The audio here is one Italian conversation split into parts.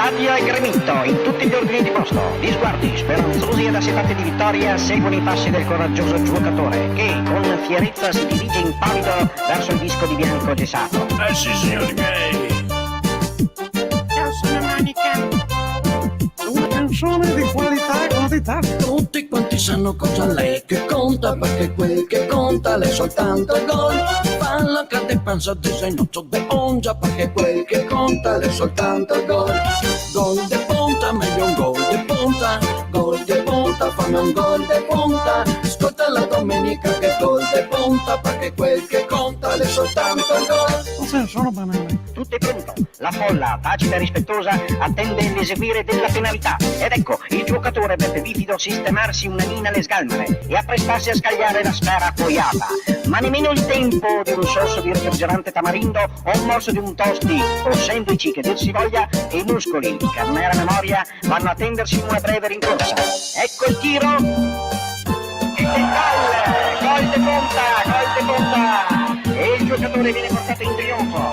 Stadio è gremito in tutti gli ordini di posto. Gli sguardi speranzosi ed assetati di vittoria seguono i passi del coraggioso giocatore che con fierezza si dirige impavido verso il disco di bianco gessato. Sì, signori miei. Ciao, sono Monica. Una canzone di qualità. Tutti quanti sanno cosa lei che conta, perché quel che conta è soltanto il gol. Palla cade panza disegnato de ongia, perché quel che conta è soltanto il gol. Gol de punta, meglio un gol de punta. Gol de punta, fammi un gol de punta. Ascolta la domenica che gol de punta, perché quel che conta è soltanto il gol. Cosa sono banane? Tutto è pronto. La folla, tacita e rispettosa, attende l'eseguire della penalità. Ed ecco, il giocatore Beppe Bifido sistemarsi una mina alle sgalmane e apprestarsi a scagliare la sfera appoiata. Ma nemmeno il tempo di un sorso di refrigerante tamarindo o un morso di un tosti o sandwich che dir si voglia, e i muscoli di carnera memoria vanno a tendersi in una breve rincorsa. Ecco il tiro. E gol de punta. E il giocatore viene portato in trionfo.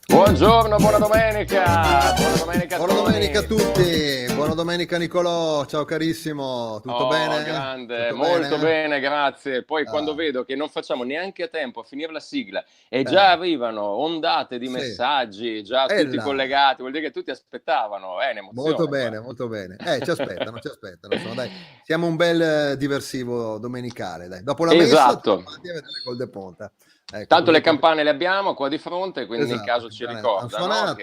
Buongiorno, buona domenica. Buona domenica a tutti. Buona domenica Nicolò. Ciao carissimo. Tutto bene? Grande, Tutto molto bene, grazie. Poi quando vedo che non facciamo neanche a tempo a finire la sigla e già arrivano ondate di messaggi, già tutti collegati, vuol dire che tutti aspettavano. Un'emozione. Molto bene. Ci aspettano. Insomma, dai. Siamo un bel diversivo domenicale, dai. Dopo la messa, a vedere Gol de Ponta. Ecco, tanto le campane le abbiamo qua di fronte, quindi in caso ci ricordano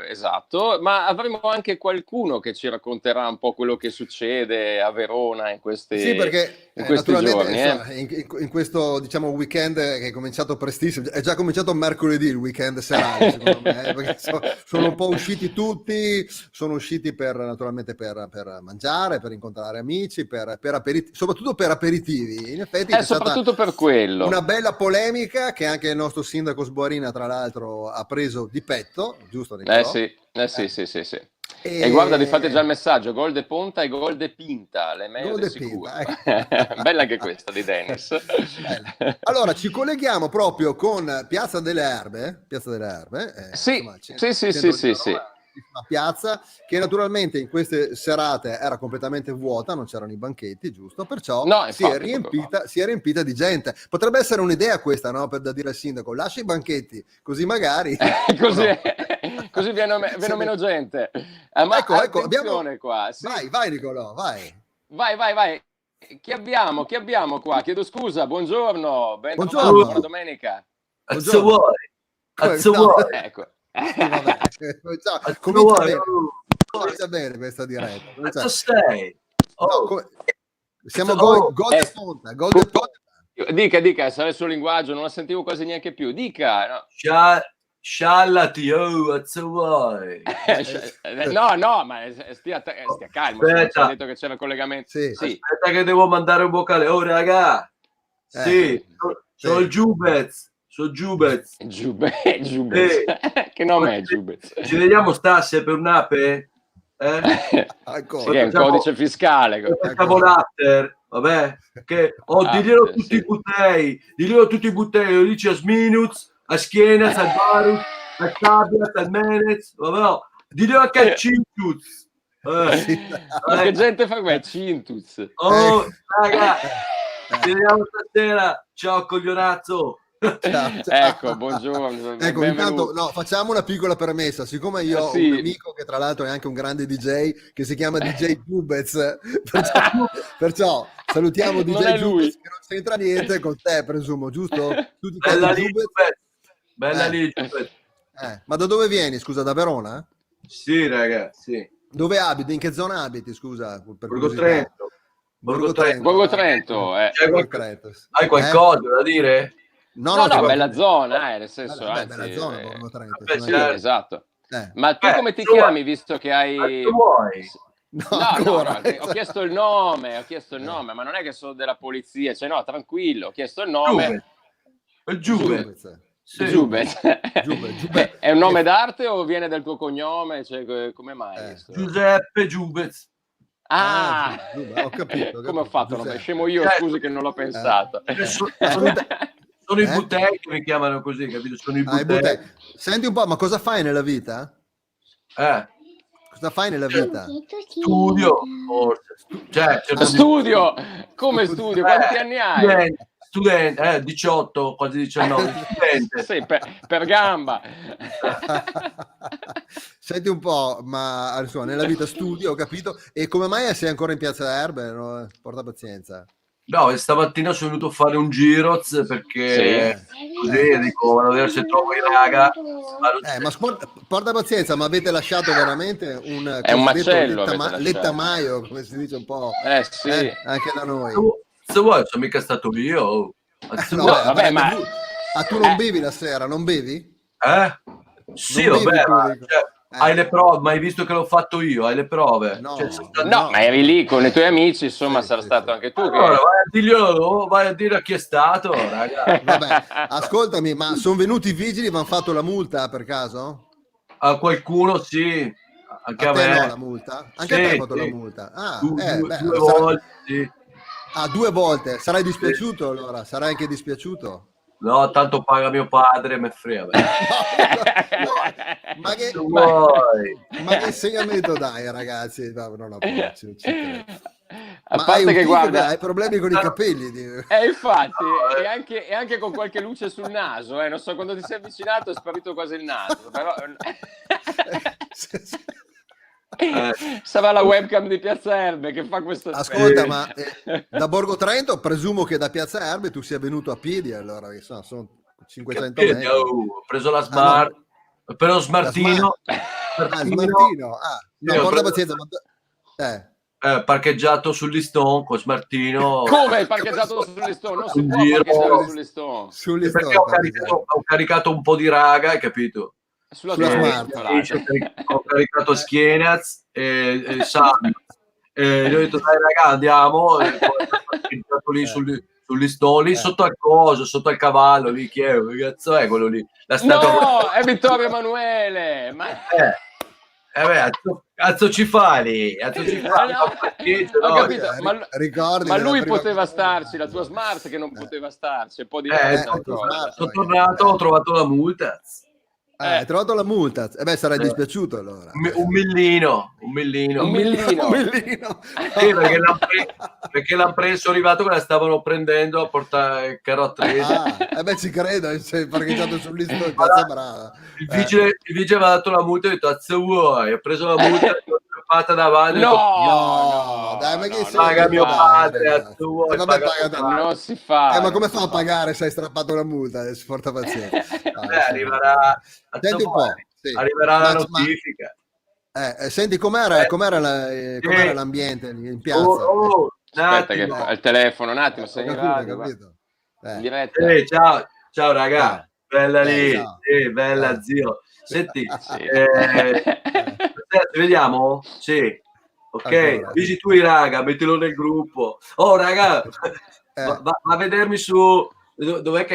esatto, ma avremo anche qualcuno che ci racconterà un po' quello che succede a Verona in questi, perché in questi giorni. Insomma, in questo diciamo weekend che è cominciato prestissimo, è già cominciato mercoledì il weekend serale, secondo me, perché sono un po' usciti tutti, sono usciti naturalmente per mangiare, per incontrare amici, per soprattutto per aperitivi. In effetti c'è soprattutto per quello. Una bella polemica che anche il nostro sindaco Sborina, tra l'altro, ha preso di petto, giusto Nicolò? Sì. E guarda, difatti già il messaggio, gol de Ponta e gol de Pinta, le meglio sicure. Bella anche questa di Dennis. Allora, ci colleghiamo proprio con Piazza delle Erbe. Sì. Una piazza che naturalmente in queste serate era completamente vuota, non c'erano i banchetti, giusto? Perciò si è riempita di gente. Potrebbe essere un'idea questa, no? Da dire al sindaco, lascia i banchetti, così magari così viene meno gente. Ma ecco, abbiamo qua. Sì. Vai Nicolò, vai. Chi abbiamo qua? Chiedo scusa, buongiorno, buona domenica. Cazzo vuoi? Ecco. Comincia bene questa diretta. Cazzo sei? Siamo gol de Ponta. Dica, sarà il suo linguaggio, non la sentivo quasi neanche più. Dica. No. Sciallati, cazzo vuoi? No, ma stia calmo. Ha detto che c'era il collegamento. Sì. Aspetta che devo mandare un vocale. Oh, raga. Sì, sono il Giubez. Giubez. Che nome è Giubez? Ci vediamo stasera per un'ape? Sì, è un codice fiscale. Facciamo l'after, vabbè. Diglielo tutti i buttei, lo dici a Sminuz, a Schienaz, al Barus, a Tabiat, al Menez, vabbè. Diglielo anche a Cintuz. Che gente fa qua? Cintuz. Oh, raga, ci vediamo stasera. Ciao, coglionazzo. Ciao. Ecco, buongiorno. Ecco, intanto facciamo una piccola premessa. Siccome io ho un amico che tra l'altro è anche un grande DJ che si chiama DJ Giubez, perciò salutiamo DJ Giubez che non c'entra niente con te, presumo, giusto? Tu ti chiami Giubez? Bella lì, Giubez. Ma da dove vieni, scusa, da Verona? Sì, ragazzi. Dove abiti? In che zona abiti, scusa? Borgo Trento. Borgo Trento. Hai qualcosa da dire? No, bella zona, nel senso, bella zona, Borgo Trento. Sì, esatto. Ma tu come ti chiami, visto che hai... No, ho chiesto il nome, ma non è che sono della polizia, tranquillo, ho chiesto il nome. Giubez. Giubez. È un nome d'arte o viene dal tuo cognome? Come mai? Giuseppe Giubez. Ho capito. Come ho fatto? Scemo io, scusi che non l'ho pensato. sono i Butei che mi chiamano così, capito? Sono i Butei. Senti un po', ma cosa fai nella vita? Cosa fai nella vita? Studio, forse. Studio? Come studio? Quanti anni hai? Studente, 18, quasi 19. Sì, per gamba. Senti un po', ma insomma, nella vita studio, ho capito. E come mai sei ancora in Piazza Erbe? No? Porta pazienza. No, stamattina sono venuto a fare un Giroz perché così dico, vado a vedere se trovo i raga. Ma porta pazienza, ma avete lasciato veramente è un macello lettamaio, come si dice un po'. Sì. Anche da noi. Se vuoi, sono mica stato io. No, vabbè, ma tu non bevi la sera, non bevi? Sì, vabbè, hai le prove, ma hai visto che l'ho fatto io, hai le prove. No, ma eri lì con i tuoi amici, insomma, sarà stato anche tu. Allora, vai a dire a chi è stato, raga. Vabbè, ascoltami, ma sono venuti i vigili e mi hanno fatto la multa per caso? A qualcuno sì, anche a me. No, la multa? Anche a te hai fatto la multa? Due volte, sì. 2 volte, sarai dispiaciuto allora? Sarai anche dispiaciuto? No, tanto paga mio padre, me frega. Ma che insegnamento dai, ragazzi? No, non a parte che guarda, hai problemi con i capelli. Infatti, e anche con qualche luce sul naso. Non so, quando ti sei avvicinato è sparito quasi il naso. Però... sarà la webcam di Piazza Erbe che fa questo effetto. Ascolta, ma da Borgo Trento presumo che da Piazza Erbe tu sia venuto a piedi, allora che sono 500 metri. Ho preso la Smart, ho preso Smartino. Smartino. Porta pazienza. Parcheggiato sull'Iston con Smartino. Come hai parcheggiato sull'Iston? Non si può parcheggiare sull'Iston. Perché ho caricato un po' di raga, hai capito? Sulla Smart. Ho caricato Schienaz e Sam. Gli ho detto dai raga, andiamo. E poi ho parcheggiato lì sugli stoli, sotto al coso, sotto al cavallo. Lì chi è? Che cazzo è quello lì? No, è Vittorio Emanuele. Cazzo ci fa lì? Ho capito, ma lui poteva starci, la tua Smart che non poteva starci. Un po' sono tornato, ho trovato la multa. Hai trovato la multa? Sarai dispiaciuto allora. Un millino. Sì, perché l'hanno preso, arrivato che la stavano prendendo a portare il carro a 13. Ci credo, sei parcheggiato sull'Iston, cazzo brava. Il vigile mi ha dato la multa e ho detto, cazzo vuoi? Ho preso la multa e l'ho fatta davanti. No, dai, ma che paga mio padre, non si fa. Ma come fa a pagare se hai strappato la multa? Adesso porta pazienza. Arriverà. Senti un po'. Arriverà la notifica. Senti com'era l'ambiente in piazza? Aspetta che il telefono un attimo, sei in radio, in diretta. Ciao raga, bella lì, bella zio. Senti, vediamo? Sì. Ok, dici tu i raga, mettilo nel gruppo. Oh raga, va a vedermi su... Dove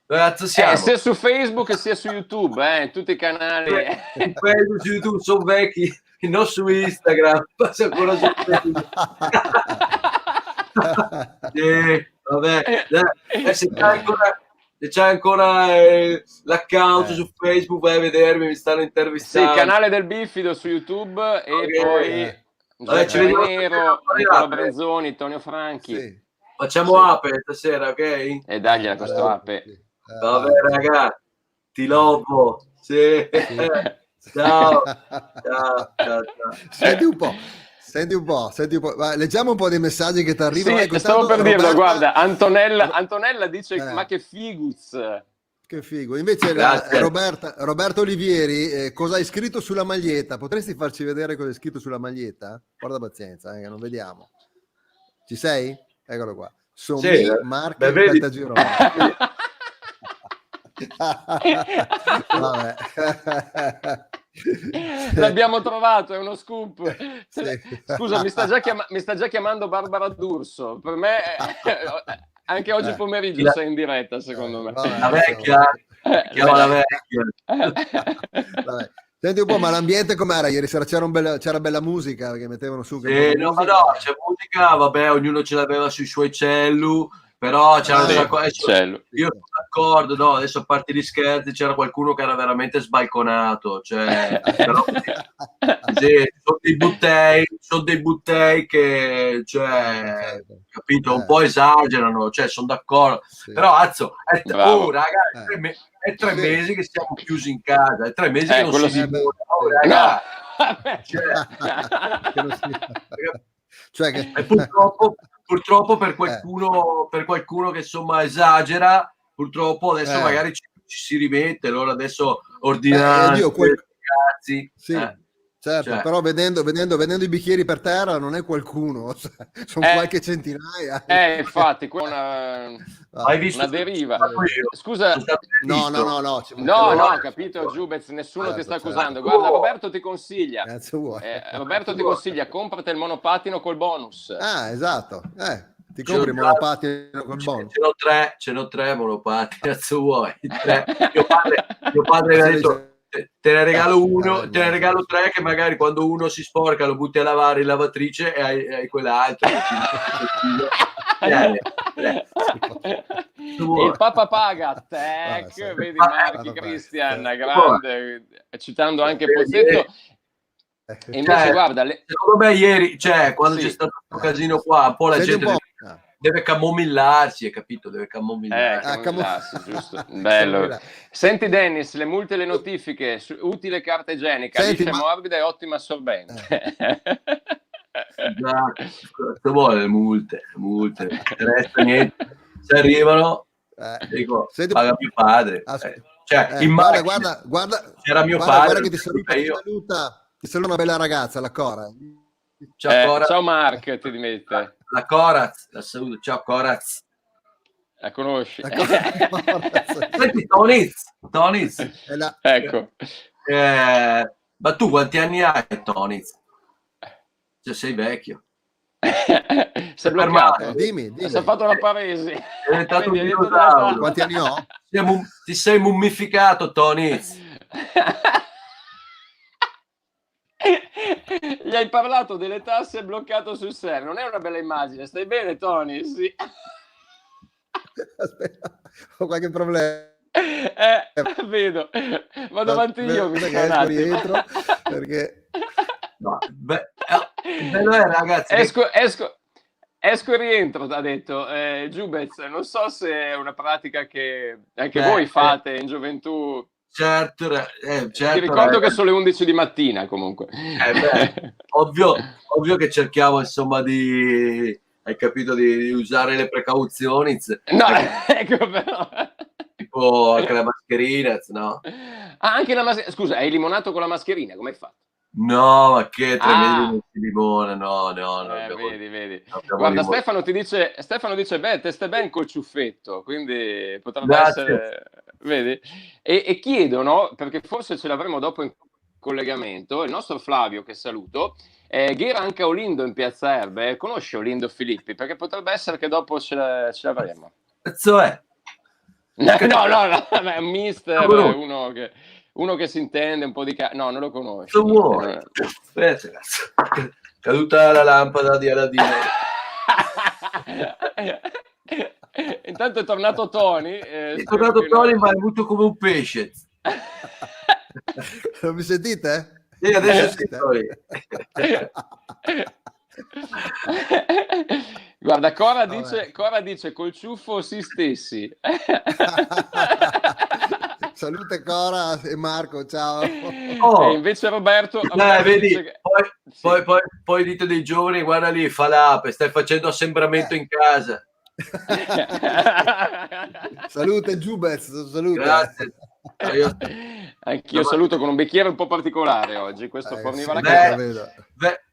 cazzo siamo? Sia su Facebook sia su YouTube, in tutti i canali. Facebook, su YouTube sono vecchi, non su Instagram. Passa ancora su Facebook. Vabbè, se c'è ancora l'account su Facebook, vai a vedermi, mi stanno intervistando. Sì, canale del Biffido su YouTube e poi Gianni Nero, Nicola Brenzoni, Tonio Franchi. Sì. Facciamo ape stasera, ok? E dagliela questo ape. Vabbè, raga, ti lovo. Sì. Ciao. Senti un po'. Leggiamo un po' dei messaggi che ti arrivano. Sì, stavo per dirlo, guarda, Antonella dice, ma che figuz. Che figo. Invece Roberto Olivieri, cosa hai scritto sulla maglietta? Potresti farci vedere cosa hai scritto sulla maglietta? Guarda pazienza, che non vediamo. Ci sei? Eccolo qua. Marchi Caltagirone. Vabbè. L'abbiamo trovato, è uno scoop. Sì. Scusa, mi sta già chiamando Barbara D'Urso. Per me anche oggi pomeriggio sei in diretta, secondo me. La vecchia. Chiama la vecchia. Vabbè. Senti un po', ma l'ambiente com'era ieri sera? C'era bella musica che mettevano su? C'è musica, vabbè, ognuno ce l'aveva sui suoi cellu, però c'era un sacco. Io d'accordo, no, adesso a parte gli scherzi, c'era qualcuno che era veramente sbalconato, cioè, però, sì, sono dei buttei che, cioè, capito, un po' esagerano, cioè, sono d'accordo, Sì. però, azzo, Bravo. raga, è tre Sì. mesi che siamo chiusi in casa, è 3 mesi che non quello si sì. lavora, Sì. raga. No! Che non si- cioè che... E purtroppo per qualcuno che insomma esagera, purtroppo adesso magari ci si rimette, allora adesso ordinanze, Dio, cazzi, sì, certo, cioè. però vedendo i bicchieri per terra non è qualcuno, sono qualche centinaia. Infatti, qua Hai visto una deriva. io? Scusa, No, ci no, mancherebbe. ho capito, Giubez, nessuno ti sta Certo. accusando. Guarda, Roberto ti consiglia. Cazzo vuoi? Roberto ti consiglia, comprati il monopattino col bonus. Esatto. Ti compri il monopattino col bonus. Ce n'ho tre monopatti, cazzo vuoi? Mio padre mi ha detto te ne regalo uno, te ne regalo 3 che magari quando uno si sporca lo butti a lavare in lavatrice e hai quell'altro. Il Papa paga, vedi Marchi Christian, grande, citando anche Pozzetto. E invece guarda, secondo me ieri, cioè quando c'è stato questo casino qua, un po' la gente deve camomillarsi, hai capito? Deve camomillarsi, giusto. Bello. Senti Dennis, le multe e le notifiche, utile carta igienica, liscia, morbida e ottima assorbente. Cosa vuole le multe? Non resta niente. Se arrivano, dico, paga mio padre. Cioè, guarda, c'era mio padre. Guarda che ti saluta una bella ragazza, la Cora. Ciao Mark, ti dimette. La Coraz, la saluto. Ciao Coraz. La conosci? Senti, Toniz. Ecco. Ma tu quanti anni hai, Toniz? Cioè, sei vecchio. Sei bloccato? Dimmi. Si è fatto la paresi. È diventato un dinosauro. Quanti anni ho? Ti sei mummificato, Toniz. Gli hai parlato delle tasse bloccato sul serio. Non è una bella immagine. Stai bene, Tony? Sì. Aspetta, ho qualche problema. Vedo. Vado avanti io. Dietro perché... No, bello è, ragazzi. Esco e rientro, ha detto Giubez. Non so se è una pratica che anche voi fate in gioventù. Certo, Ti ricordo che sono le 11 di mattina comunque. Ovvio che cerchiamo insomma hai capito, di usare le precauzioni. No, ecco però. Tipo anche la mascherina, no? Anche la mascherina. Scusa, hai limonato con la mascherina, come hai fatto? No, ma che 3 mesi non si limona, no. Vedi. Guarda, Stefano dice, beh, te stai ben col ciuffetto, quindi potrebbe essere... Vedi? E chiedono, perché forse ce l'avremo dopo in collegamento, il nostro Flavio, che saluto, ghera anche Olindo in Piazza Erbe, conosce Olindo Filippi? Perché potrebbe essere che dopo ce l'avremo. Cazzo è? No, è un mister, uno che si intende un po' di... No, non lo conosco. Aspetta, cazzo. Caduta la lampada di Aladino. Intanto è tornato Tony. È tornato Tony, ma è avuto come un pesce. Non mi sentite? Sì, adesso Guarda, Cora dice col ciuffo si stessi. Salute Cora e Marco, ciao. E invece Roberto vedi, dice poi dite dei giovani, guarda lì, fa l'ape, stai facendo assembramento in casa. Salute Giubez, salute. Grazie. Anch'io saluto con un bicchiere un po' particolare oggi. Questo forniva la casa.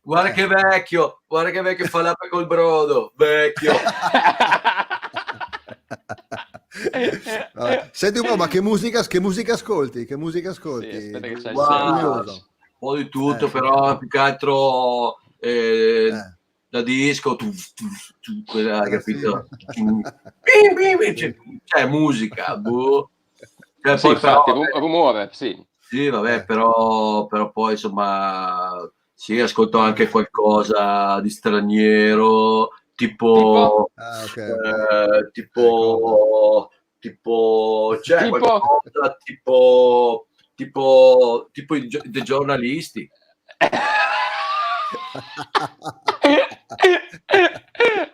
Guarda che vecchio fa l'ape col brodo, vecchio. Senti un po', ma che musica ascolti? Sì, un po' di tutto, però più che altro da disco, quella, capito? C'è musica, boh. Sì, poi, infatti, rumore, sì. Sì, vabbè, però poi insomma, sì, ascolto anche qualcosa di straniero, tipo tipo c'è Tipo? qualcosa tipo dei giornalisti.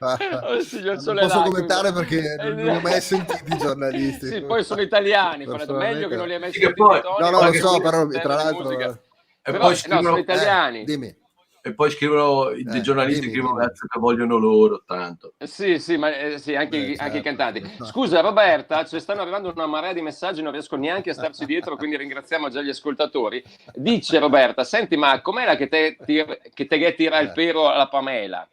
Oh, signor Non Soledad, posso commentare perché non li ho mai sentiti i giornalisti. Sì, poi sono italiani, meglio che non li hai mai Sì, che sentiti. poi- Tony, No, lo perché so, lui però si tra intende di l'altro... musica. E Però, poi no, scrivono, sono italiani. dimmi. e poi scrivono dei giornalisti dimmi, scrivono dimmi. cazzo che vogliono loro tanto. Sì, ma sì, anche i certo. cantanti. Scusa Roberta, ci stanno arrivando una marea di messaggi, non riesco neanche a starci dietro, quindi ringraziamo già gli ascoltatori. Dice Roberta, senti, ma com'era che te tira il pero alla Pamela?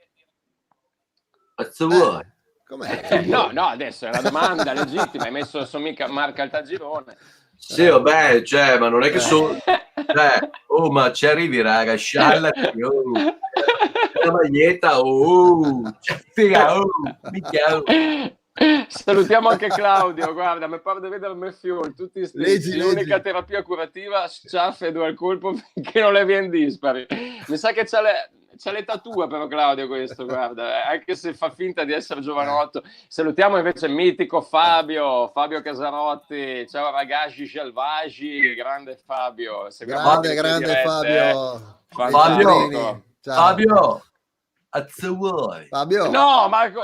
Cazzo vuoi? Com'è? No, adesso è una domanda legittima, hai messo mica Marca Altagirone. Sì, vabbè, cioè, ma non è che sono... ma ci arrivi, raga, sciallati, la maglietta, figa, minchia, Salutiamo anche Claudio, guarda, mi pare di vedere il Meffiol, tutti Leggi. l'unica terapia curativa, sciaffe due al colpo finché non le viene dispari. Mi sa che c'ha l'età tua però Claudio questo, guarda, anche se fa finta di essere giovanotto. Salutiamo invece il mitico Fabio Casarotti, ciao ragazzi selvaggi, grande Fabio. Grande Fabio. Fantastico. Fabio, cazzo vuoi? Fabio. No, Marco,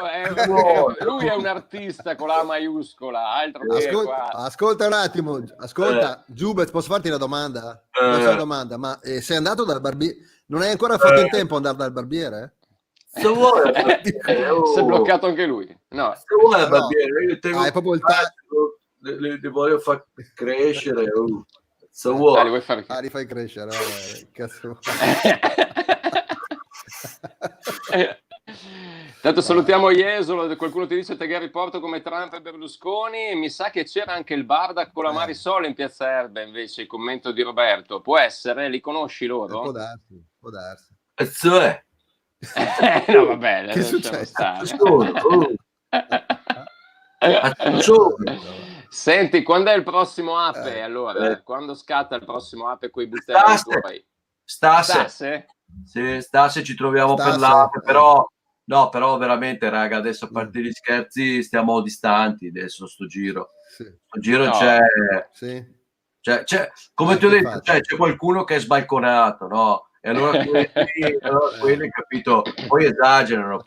lui è un artista con la maiuscola, altro che qua. Ascolta un attimo, Giubez, posso farti una domanda? Ma sei andato dal barbiere? Non hai ancora fatto in tempo ad andare dal barbiere? Se vuoi, Si è bloccato anche lui. No. Se vuoi al barbiere, io tengo è proprio il taglio. li voglio far crescere. Se vuoi. Li vuoi fare? Li fai crescere, vabbè, cazzo. Tanto salutiamo Jesolo, qualcuno ti dice Tegari Porto come Trump e Berlusconi, mi sa che c'era anche il Barda con la Marisol in Piazza Erba invece, il commento di Roberto, può essere? Li conosci loro? Può darsi. Cazzo è? No vabbè, che è successo? Senti, quando è il prossimo Ape allora? Quando scatta il prossimo Ape coi butelli tuoi? Stasse? Sì, Stasse ci troviamo per l'Ape, però veramente raga, adesso a parte gli scherzi stiamo distanti adesso sto giro. Sto giro c'è come ti ho detto, c'è qualcuno che è sbalconato, no? E allora quelli, capito, poi esagerano,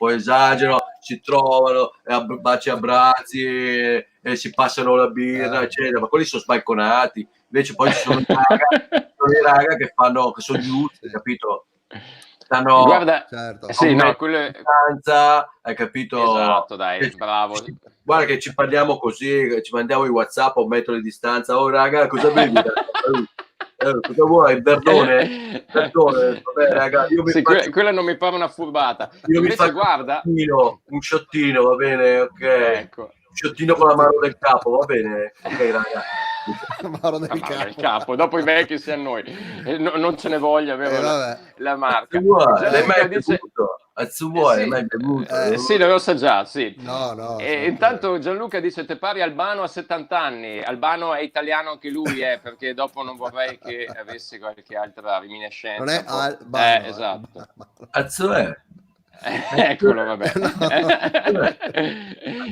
si trovano, baci abbracci e si passano la birra, eccetera, ma quelli sono sbalconati. Invece poi ci sono i raga che sono giusti, capito? Guarda, certo. Sì, no, quello è... hai capito? Esatto, dai, bravo. Guarda che ci parliamo così, ci mandiamo i WhatsApp a un metro di distanza. Oh raga, cosa bevi? Cosa vuoi? Il verdone? Vabbè, raga, io quella non mi pare una furbata. Io invece mi faccio guarda un sciottino, va bene, ok. Ecco. Un sciottino con la mano del capo, va bene, ok raga. Mano del capo. Dopo i vecchi si a noi, non ce ne voglia avere la marca. L'hai mai bevuto? L'hai mai bevuto? Sì, l'avevo assaggiato, sì. No. Intanto Gianluca dice te pari Albano a 70 anni. Albano è italiano anche lui, perché dopo non vorrei che avesse qualche altra riminiscenza. Non è Albano. Esatto. Cazzo è? Eccolo, vabbè.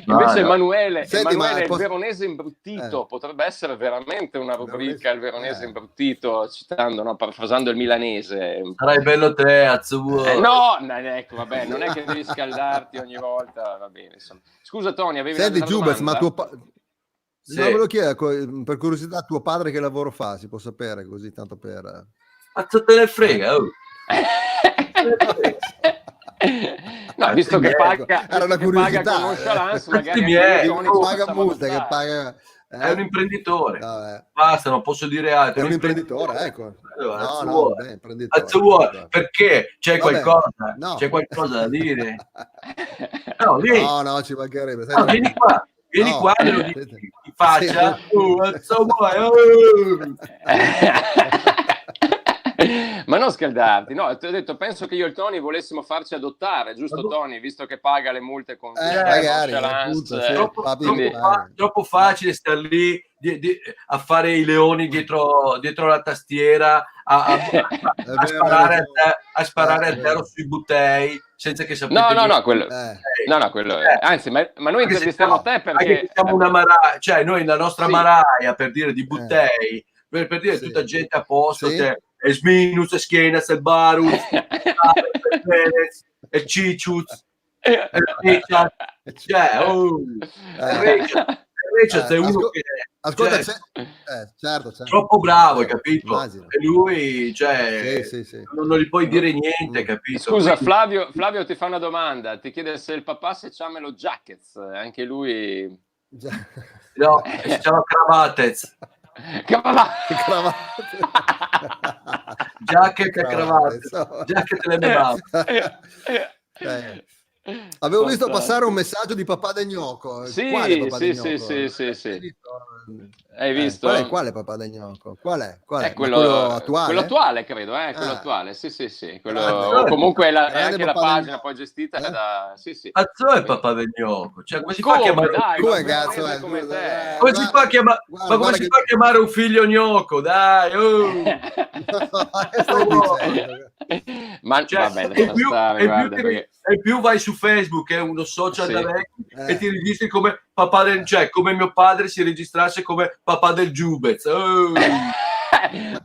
Invece Emanuele, il veronese imbruttito potrebbe essere veramente una rubrica, il veronese imbruttito, citando, no, parafrasando il milanese. Sarai bello te, azzo. Ecco, vabbè, non è che devi scaldarti ogni volta, va bene, insomma. Scusa Tony, avevi una Giubez, domanda? ma no, ve lo chiedo, per curiosità, tuo padre che lavoro fa? Si può sapere così, tanto per... Cazzo te ne frega, No, visto che paga, era una curiosità, paga con nonchalance, magari paga multe, che paga... È un imprenditore. Basta, non posso dire altro. È un imprenditore, ecco. Cazzo vuoi? Perché c'è qualcosa? C'è qualcosa da dire? No, ci mancherebbe. Vieni qua, me lo dici in faccia. Cazzo vuoi? Ma non scaldarti, no, ti ho detto, penso che io e il Tony volessimo farci adottare, giusto Tony, visto che paga le multe con troppo facile star lì a fare i leoni dietro la tastiera, a sparare a zero sui buttei, senza che sapete no, quello anzi, ma noi intervistiamo te perché siamo una maraia, cioè noi la nostra maraia, per dire, di Buttei, per dire tutta gente a posto, cioè, Esminus, Schienaz, il Barus, il Ciciuz, Richard è uno che ascolta, certo. Troppo bravo, hai capito? Immagino. E lui, cioè, non gli puoi dire niente, capito? Scusa, Flavio ti fa una domanda, ti chiede se il papà si chiama lo Jackets, anche lui... No, si chiama Cravatez. Jacket e cravatte. Jacket e le Avevo visto passare un messaggio di papà del gnocco. Sì. Hai visto? Quale papà del gnocco? Qual è? Quello attuale? Quello attuale, credo, quello attuale. Sì. O comunque è anche la pagina poi gestita da... Sì. Cazzo è papà del gnocco? Cioè, come si fa a chiamare? Come cazzo è? Come te? Come si fa a chiamare? Ma come si fa a chiamare un figlio gnocco? Dai, Ma cioè, vabbè, e più vai su Facebook, è uno social da vecchi, e ti registri come papà del, cioè come mio padre si registrasse come papà del Giubez.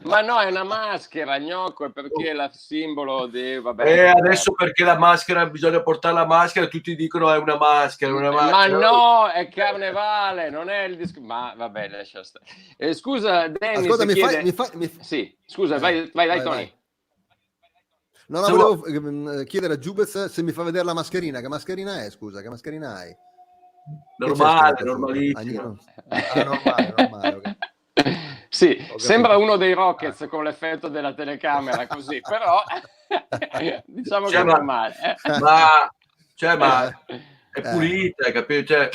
Ma no, è una maschera, gnocco, è perché è il simbolo di... Vabbè, adesso perché la maschera, bisogna portare la maschera, tutti dicono è una maschera. Ma no, è carnevale, non è il disco... Ma vabbè, lascia stare. Scusa, Dennis, ascolta, Sì, scusa, vai, Tony. Vai. No, volevo chiedere a Giubez se mi fa vedere la mascherina. Che mascherina è, scusa? Che mascherina hai? Normalissimo. Normale, ok. Sì, sembra uno dei Rockets con l'effetto della telecamera così, però diciamo che è normale. Ma è pulita, capito? Cioè,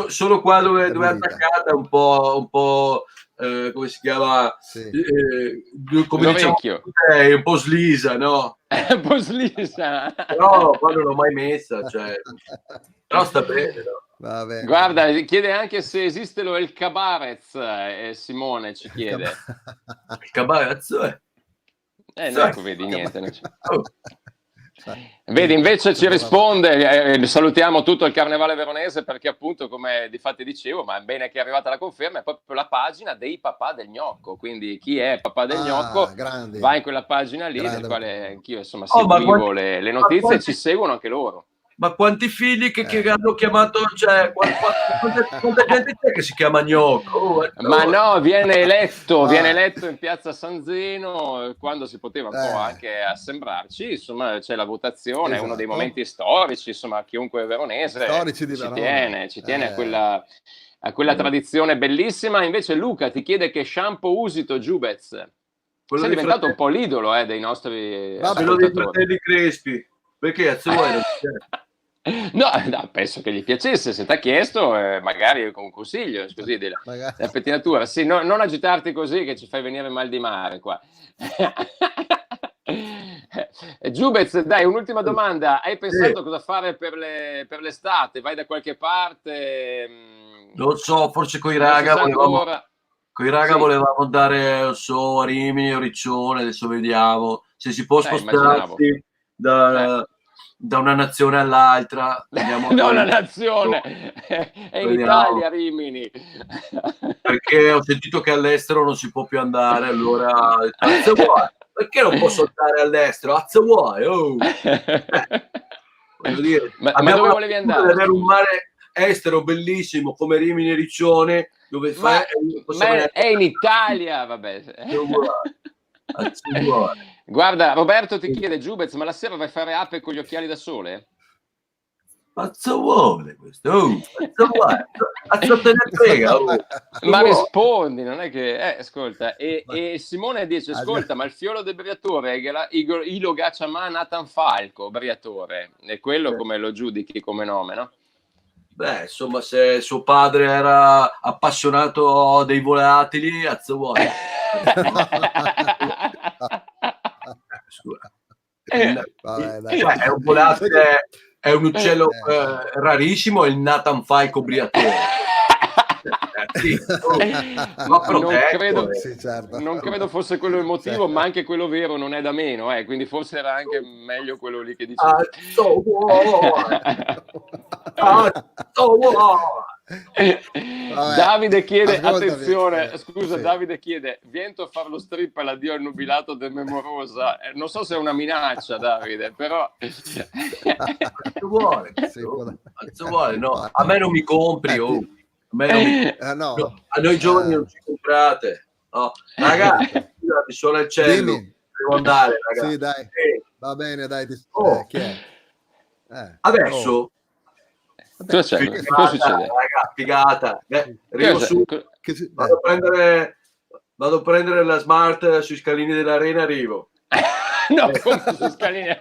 solo qua dove è attaccata è un po' come si chiama? Come diciamo, è un po' slisa, no? È un po' slisa. Però qua non l'ho mai messa, cioè. Però sta bene, no? Vabbè. Guarda, chiede anche se esiste il cabarez, Simone ci chiede. Il cabarez No, vedi, niente. Non c'è. Vedi, invece ci risponde, salutiamo tutto il carnevale veronese perché appunto, come difatti dicevo, ma è bene che è arrivata la conferma, è proprio la pagina dei papà del gnocco, quindi chi è papà del gnocco va in quella pagina lì, nel quale anch'io insomma seguivo le notizie e ci seguono anche loro. Ma quanti figli che hanno chiamato, cioè, quanta gente c'è che si chiama gnocco? Ma no, viene eletto in piazza San Zeno quando si poteva un po' anche assembrarci, insomma c'è la votazione, è uno dei momenti storici, insomma chiunque veronese ci tiene a quella tradizione bellissima. Invece Luca ti chiede che shampoo usi tu, Giubez. Sei diventato un po' l'idolo dei nostri quello dei fratelli Crespi, perché cazzo vuoi? No, penso che gli piacesse, se ti ha chiesto magari con un consiglio così della pettinatura. Sì, non agitarti così che ci fai venire mal di mare qua. Giubez, dai, un'ultima domanda. Hai pensato cosa fare per l'estate? Vai da qualche parte? Non so, forse coi raga volevamo andare a Rimini o Riccione, adesso vediamo se si può spostarsi da una nazione all'altra. Una nazione, è in Italia Rimini, perché ho sentito che all'estero non si può più andare, allora cazzo vuoi? Perché non posso andare all'estero? Cazzo vuoi? Voglio dire, ma abbiamo dove volevi andare? Ad avere un mare estero bellissimo come Rimini e Riccione, dove è in Italia, vabbè. Guarda, Roberto ti chiede, Giubez, ma la sera vai a fare ape con gli occhiali da sole? Cazzo vuole questo? Cazzo te ne frega? Ma rispondi, non è che... ascolta, e Simone dice, ascolta, ma il fiolo del Briatore è Ilo Gacciamà Nathan Falco, Briatore, è quello come lo giudichi come nome, no? Beh, insomma, se suo padre era appassionato dei volatili, cazzo vuole? È un volatile, è un uccello rarissimo, è il Nathan Falco Briatore. sì. Ma protetto, sì, certo. Non credo fosse quello emotivo, ma anche quello vero non è da meno, quindi forse era anche meglio quello lì che dicevi. Davide chiede, attenzione, scusa, sì. Davide chiede, viento a far lo strip all'addio al nubilato del Memorosa. Non so se è una minaccia, Davide, però vuole, no, a me non mi compri, a me non mi... a noi giovani non ci comprate, no. Ragazzi, mi suona il cielo, devo andare, ragazzi. Sì, dai. Va bene, dai. Chi è? Adesso cosa succede? Raga, figata. Arrivo su, vado a prendere la smart sui scalini dell'arena, arrivo. No, come sui scalini?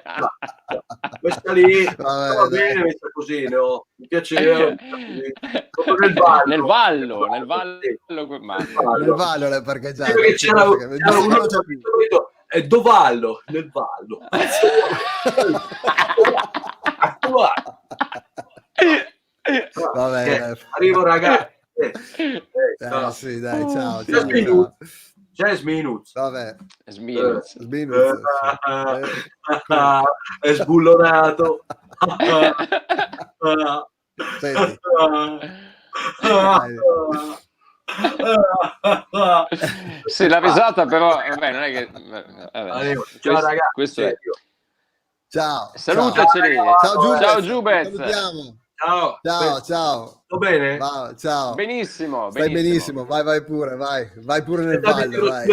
Questa lì va bene, messa così, no? Mi piaceva. Nel vallo, perché già c'era uno è Dovallo, nel vallo. Va bene. Arrivo, ragazzi. Sì, dai, ciao. 6 minuti. Vabbè. Sminuts. È sbullonato. Senti. Sì, la risata però vabbè, non è che ciao ragazzi, questo è... Ciao. Salutaceli. Ciao Giubez. Ciao. Tutto bene? Ciao. Benissimo. Stai benissimo. Vai pure nel vallo, vai.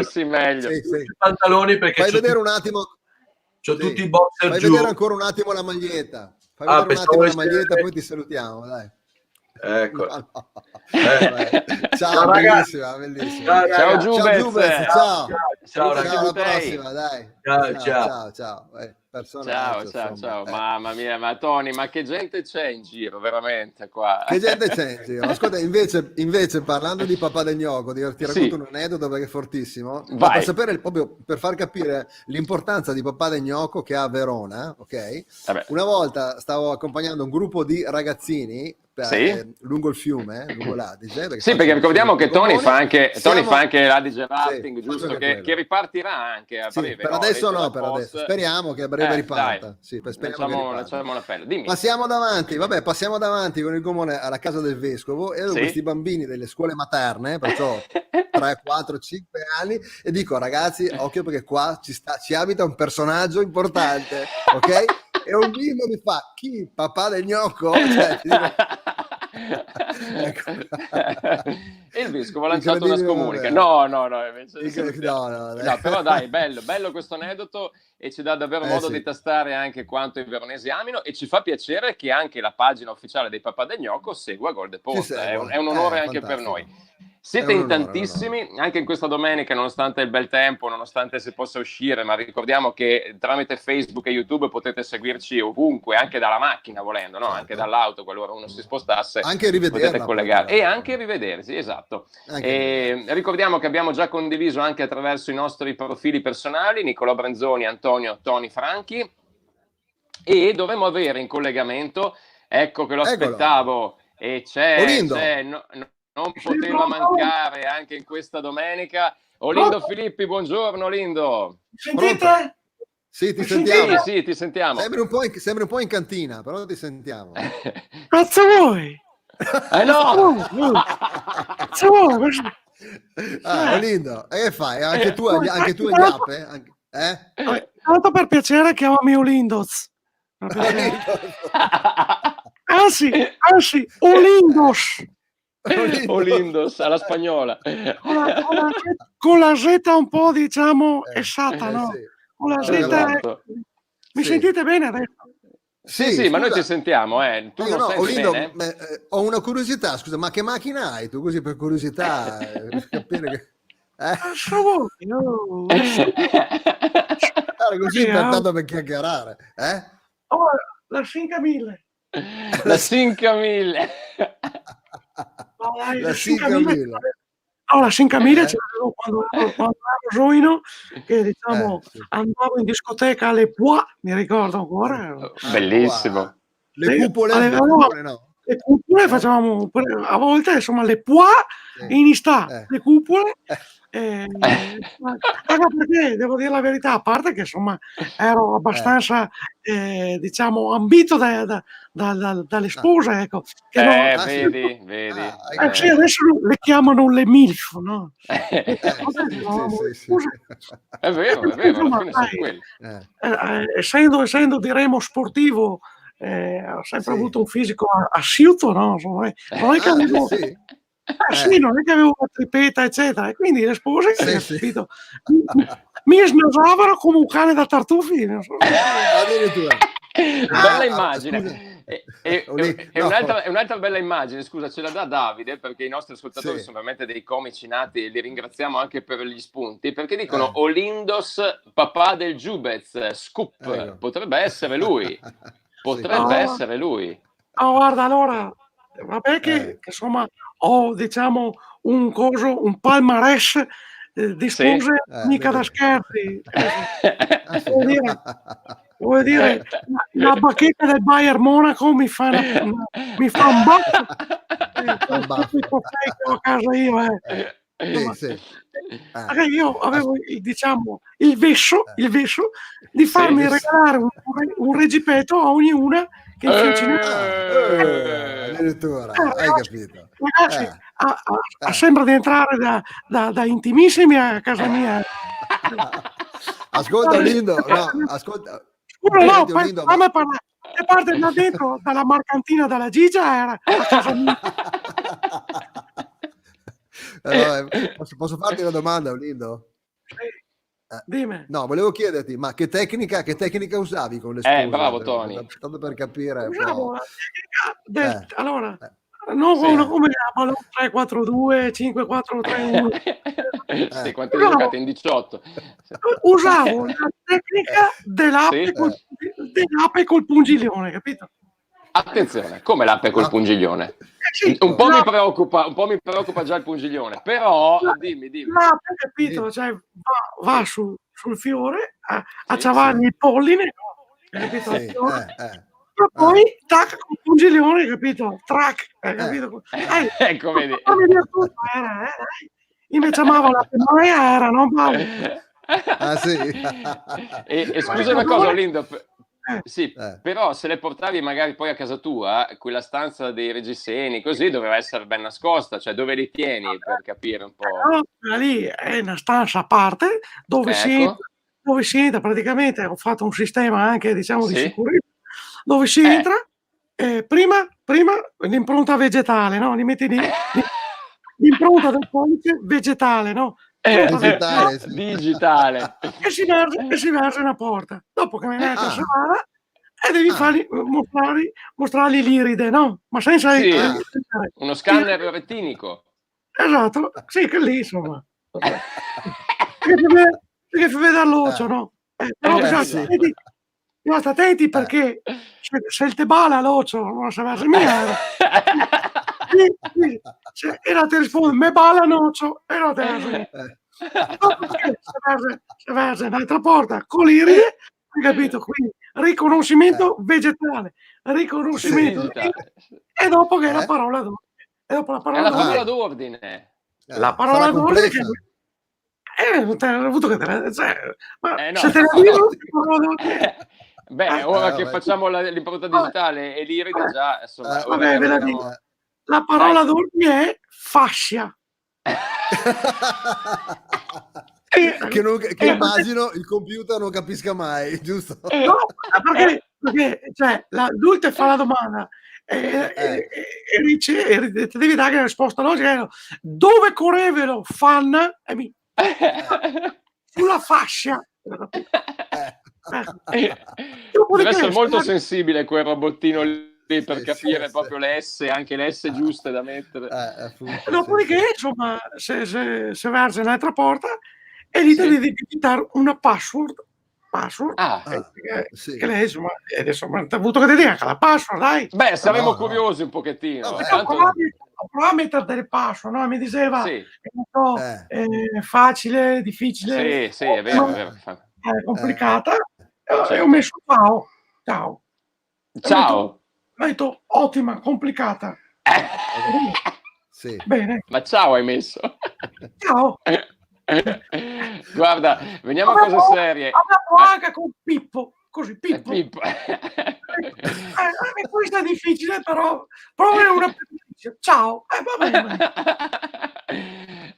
Sì, meglio. I pantaloni perché fai vedere un attimo. C'ho tutti i boxer fai giù. Vedere ancora un attimo la maglietta. Fai vedere un attimo la maglietta, poi ti salutiamo, dai. Ecco. No. Ciao ragazzi, bellissima. Ciao Giubez. Ciao. Alla prossima, dai. Ciao. Ciao. Mamma mia, ma Tony, ma che gente c'è in giro veramente qua? Che gente c'è in giro? Ascolta, invece parlando di Papà del Gnocco, ti racconto un aneddoto perché è fortissimo. Per sapere, proprio per far capire l'importanza di Papà del Gnocco che ha a Verona, ok? Vabbè. Una volta stavo accompagnando un gruppo di ragazzini lungo il fiume, lungo l'Adige. Perché ricordiamo che Tony fa anche l'Adige rafting, giusto? Che ripartirà anche a breve. Per adesso no, speriamo che a breve riparta. Facciamo un appello. Dimmi. Passiamo davanti con il gommone alla casa del vescovo e avevo questi bambini delle scuole materne, perciò 3, 4, 5 anni, e dico ragazzi, occhio perché qua ci abita un personaggio importante, ok? E un bimbo mi fa, chi? Papà del Gnocco? Ecco. E il vescovo ha lanciato una scomunica. No, però dai, bello questo aneddoto e ci dà davvero modo di tastare anche quanto i veronesi amino e ci fa piacere che anche la pagina ufficiale dei Papà del Gnocco segua Golden Post. È un onore anche per noi. Siete in tantissimi, anche in questa domenica, nonostante il bel tempo, nonostante si possa uscire, ma ricordiamo che tramite Facebook e YouTube potete seguirci ovunque, anche dalla macchina volendo, no? Anche dall'auto, qualora uno si spostasse, anche potete collegare e anche rivedersi, esatto. Ricordiamo che abbiamo già condiviso anche attraverso i nostri profili personali, Nicolò Brenzoni, Antonio Tony Franchi, e dovremmo avere in collegamento, ecco che lo aspettavo, e c'è non poteva mancare anche in questa domenica. Olindo Filippi, buongiorno Olindo. Sentite? Sì, ti sentiamo. Sì, ti sentiamo. Sembri un po' in cantina, però ti sentiamo. Cazzo vuoi? No! Cazzo vuoi? Olindo, e che fai? Anche tu agli ape? Tanto per piacere chiamami Olindoz. Anzi, Olindos. Olindos alla spagnola con la Z un po' diciamo esatta, no? Con la Z mi sentite bene adesso? Sì, ma noi ti sentiamo, tu non senti Olindo, bene? Ho una curiosità, scusa, ma che macchina hai tu, così per curiosità, per capire che così intanto per chiacchierare, la 5000 la 5000 la 5000 la 5000 quando ero ruino, che diciamo andavo in discoteca alle Pois, mi ricordo ancora, bellissimo, le cupole, no? le cupole facevamo a volte, insomma, le pois in estate, le cupole. Anche perché devo dire la verità, a parte che insomma ero abbastanza diciamo ambito dalle spose, ecco, che vedi. sì, adesso le chiamano le MILF, no? È vero, alla fine sono quelli. Essendo diremo sportivo, ho sempre avuto un fisico asciutto, no? Non è che avevo non è che avevo la tripetta, eccetera, e quindi le spose, capito, mi snasavano come un cane da tartufi. Addirittura. Bella immagine. E un'altra bella immagine, scusa, ce la dà Davide, perché i nostri ascoltatori sono veramente dei comici nati e li ringraziamo anche per gli spunti, perché dicono Olindos, papà del Giubez, Scoop, potrebbe essere lui. Essere lui. Guarda, allora, vabbè che insomma ho, diciamo, un palmarès di spose mica da scherzi. Vuol dire, la bacchetta del Bayern Monaco mi fa un baffo. A casa io, io avevo, diciamo, il vescio di farmi regalare un reggipetto a ognuna che addirittura, hai capito? Ragazzi, sembra di entrare da intimissimi a casa mia. Ascolta Lindo, ascolta. No, fammi parlare. E parte da dentro, dalla marcantina della Gigia, era a casa mia. Posso farti una domanda, Lindo? Dimmi. No, volevo chiederti, ma che tecnica usavi con le spose? Bravo Tony. Tanto per capire. Usavo la tecnica allora, non come chiamano 3-4-2, 5-4-3-1. Sì, quante giocate in 18? Usavo la tecnica dell'ape col pungiglione, capito? Attenzione, come l'ape col pungiglione? Un po' mi preoccupa già il pungiglione, però dimmi. L'ape, capito? Cioè, va sul fiore a ciavargli il polline, capito? E poi tac con il pungiglione, capito? Track, capito? Ecco, vedi. Invece amavo la pemoria, era, non vale. E scusa una cosa, Lindo. Però se le portavi magari poi a casa tua, quella stanza dei reggiseni, così doveva essere ben nascosta, cioè dove li tieni, per capire un po'? Lì è una stanza a parte dove si entra praticamente. Ho fatto un sistema anche, diciamo, di sicurezza, dove si entra, prima l'impronta vegetale, no? Li metti lì, l'impronta del pollice vegetale, no? Digitale. E si versa una porta. Dopo che mi metti a salare, e devi mostrargli l'iride, no? Ma senza uno scanner retinico. Esatto, sì, che lì insomma. Perché fa vedere l'occhio, no? State attenti perché se il te bala l'occhio non sa verso mia. E la te risponde, me bala l'occhio, e la te verso. Se versa un'altra porta con l'iride, hai capito? Quindi riconoscimento vegetale, riconoscimento e dopo che è la parola d'ordine. E dopo la parola d'ordine. La parola d'ordine che non te l'ho avuto che te la... se te la dico ora che facciamo l'impronta digitale e l'iride già insomma, vabbè, ve la dico. La parola d'ordine è fascia. che immagino il computer non capisca mai, giusto? No, perché cioè, l'adulto fa la domanda e devi dare la risposta logica. Dove correvelo fan sulla fascia. Deve essere molto sensibile quel robottino lì per capire proprio le S, anche le S giuste da mettere. Dopodiché insomma se versa un'altra porta e lì devi digitare una password che lei insomma adesso mi ha avuto che ti dica la password, dai. Beh, saremo curiosi un pochettino. Prova a mettere delle password, no? Mi diceva facile, difficile, sì, è vero, è complicata, e ho messo ciao. Metto ottima, complicata. Sì. Bene. Ma ciao hai messo. Ciao. Guarda, veniamo a cose serie. Avevo anche con Pippo, così Pippo. Pippo. Questo è difficile, però prova una difficile. Ciao. Va bene.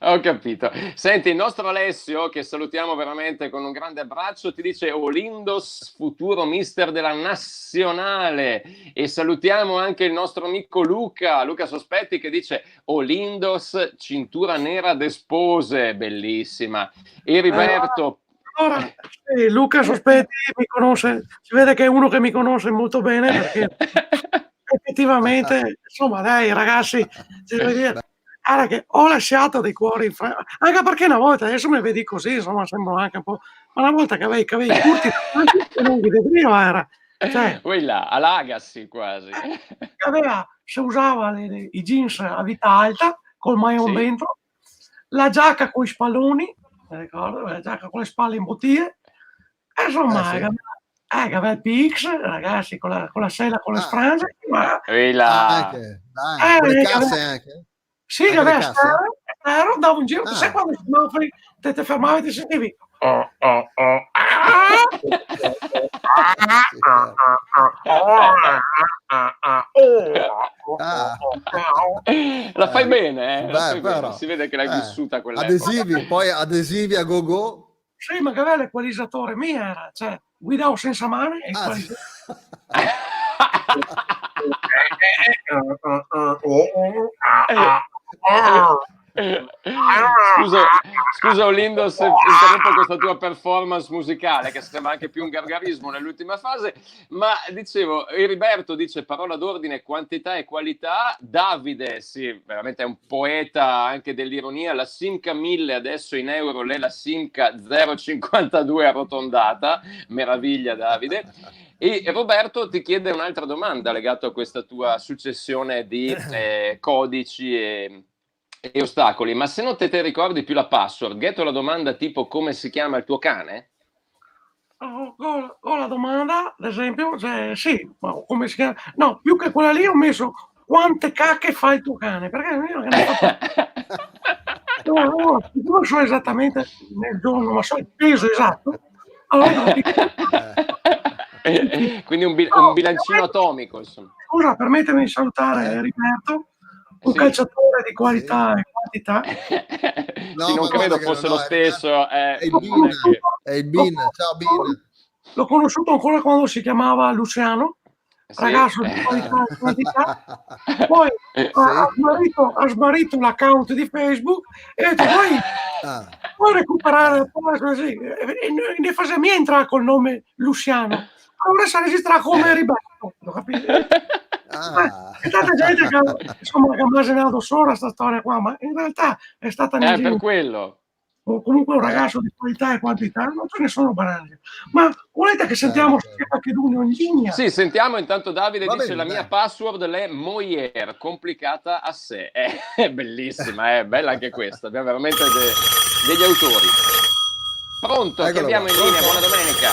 Ho capito. Senti, il nostro Alessio, che salutiamo veramente con un grande abbraccio, ti dice Olindos, futuro mister della nazionale. E salutiamo anche il nostro amico Luca Sospetti, che dice Olindos, cintura nera d'espose, bellissima. E Riberto... Allora, Luca Sospetti mi conosce, si vede che è uno che mi conosce molto bene, perché effettivamente, insomma, dai ragazzi, si deve dire, guarda che ho lasciato dei cuori in anche perché una volta, adesso mi vedi così, insomma, sembro anche un po', ma una volta che avevi i capelli curti e non li vedeva, era, cioè, là, all'Agassi quasi. Si usava i jeans a vita alta, col maglione dentro, la giacca con i spalloni, mi ricordo, la giacca con le spalle imbottie, e insomma, che aveva il PX, ragazzi, con la sella, con le frange, ma... Anche, dai, con le casse anche? Sì, che aveva stero, andavo in giro, sai quando te fermavi e ti sentivi... La fai bene, Beh, però, si vede che l'hai vissuta quella adesivi a go. Sì, ma che aveva l'equalizzatore mio era, cioè guidavo senza mani e Scusa Olindo se interrompo questa tua performance musicale, che sembra anche più un gargarismo nell'ultima fase, ma dicevo, Heriberto dice parola d'ordine, quantità e qualità. Davide, sì, veramente è un poeta anche dell'ironia, la Simca 1000 adesso in euro, lei la Simca 0,52 arrotondata, meraviglia Davide. E Roberto ti chiede un'altra domanda legata a questa tua successione di codici e ostacoli, ma se non te ricordi più la password, ghetto la domanda tipo come si chiama il tuo cane? Ho la domanda, ad esempio, cioè, sì, ma come si chiama? No, più che quella lì ho messo quante cacche fa il tuo cane, perché io non so esattamente nel giorno, ma so il peso esatto. Allora, quindi un bilancino atomico, insomma. Scusa, permettimi di salutare Roberto, un calciatore di qualità e quantità. No, sì, non credo fosse lo stesso. È il Bin, ciao Bin. L'ho conosciuto ancora quando si chiamava Luciano, ragazzo di qualità e quantità. Poi ha smarrito l'account di Facebook e ha detto puoi recuperare, così. E ne faceva mia entrare col nome Luciano. Allora si registra come Riberto, lo capite? È stata gente che insomma che mi ha segnato solo questa storia qua, ma in realtà è stata per quello. O comunque un ragazzo di qualità e quantità, non ce ne sono banali. Ma volete che sentiamo qualche duno in linea? Sì, sentiamo. Intanto Davide dice la mia password è Moyer, complicata a sé. È bellissima, è bella anche questa. Abbiamo veramente degli autori. Pronto, che abbiamo in linea, buona domenica.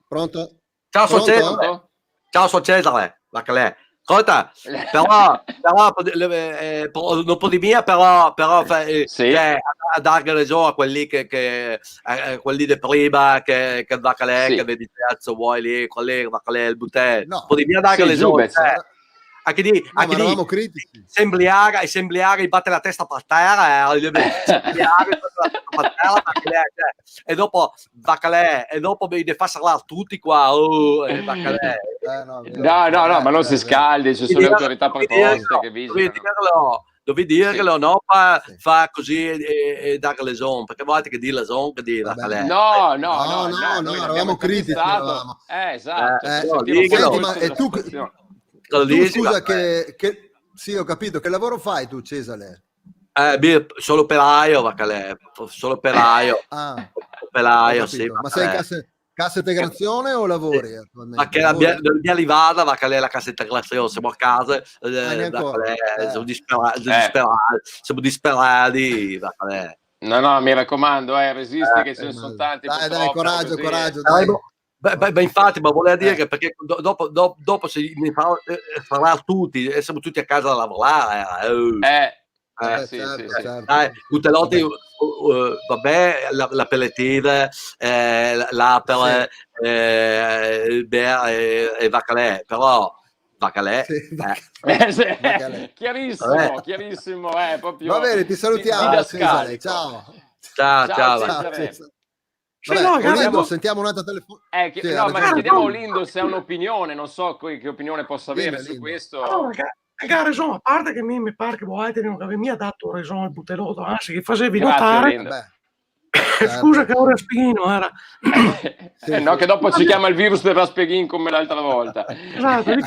Pronto? Ciao, sono Cesare. Ciao, sono Cesare. Ascolta, però non po' di mia, però a dare ragione a quelli che quelli di prima che Vacalè che vedi cazzo vuoi lì, quelli Vacalè il butello, un po' di mia dare ragione. Anche di sembliare battere la testa per terra e dopo Vacalè e dopo mi fa salare tutti qua no, ma non si scaldi, ci sono le autorità preposte che vigilano. Devi dirlo, no? Fa così e dare l'eson, perché volete che di l'eson che di Vacalè. No, eravamo critici. Esatto. Ma e tu scusa che sì, ho capito, che lavoro fai tu, Cesare? Solo operaio, Vacalè, solo operaio. Operaio, sì. Ma sei cassa integrazione o lavori attualmente? Ma che la mia livada, Vacalè, la cassa integrazione, siamo a casa, siamo disperati, Vacalè. No, mi raccomando, resisti che ce ne sono tanti. Dai, coraggio. Beh, infatti, ma voleva dire che perché dopo se ne farà tutti, e siamo tutti a casa a lavorare. Sì. Tutte le volte, vabbè, l'aperitif, l'apere, il beer e Vacalè, però Vacalè. Chiarissimo, proprio. Va bene, ti salutiamo, Cesare, ciao. Ciao. Vabbè, sentiamo un'altra telefonata. Ma chiediamo a Olindo se ha un'opinione, non so che opinione possa avere su questo. Allora, insomma, a parte che mi pare che voi non mi ha dato ragione il Butellotto, anzi che facevi notare. Scusa che ora Raspighin era. Che dopo ci chiama il virus del Raspighin come l'altra volta. Esatto, vi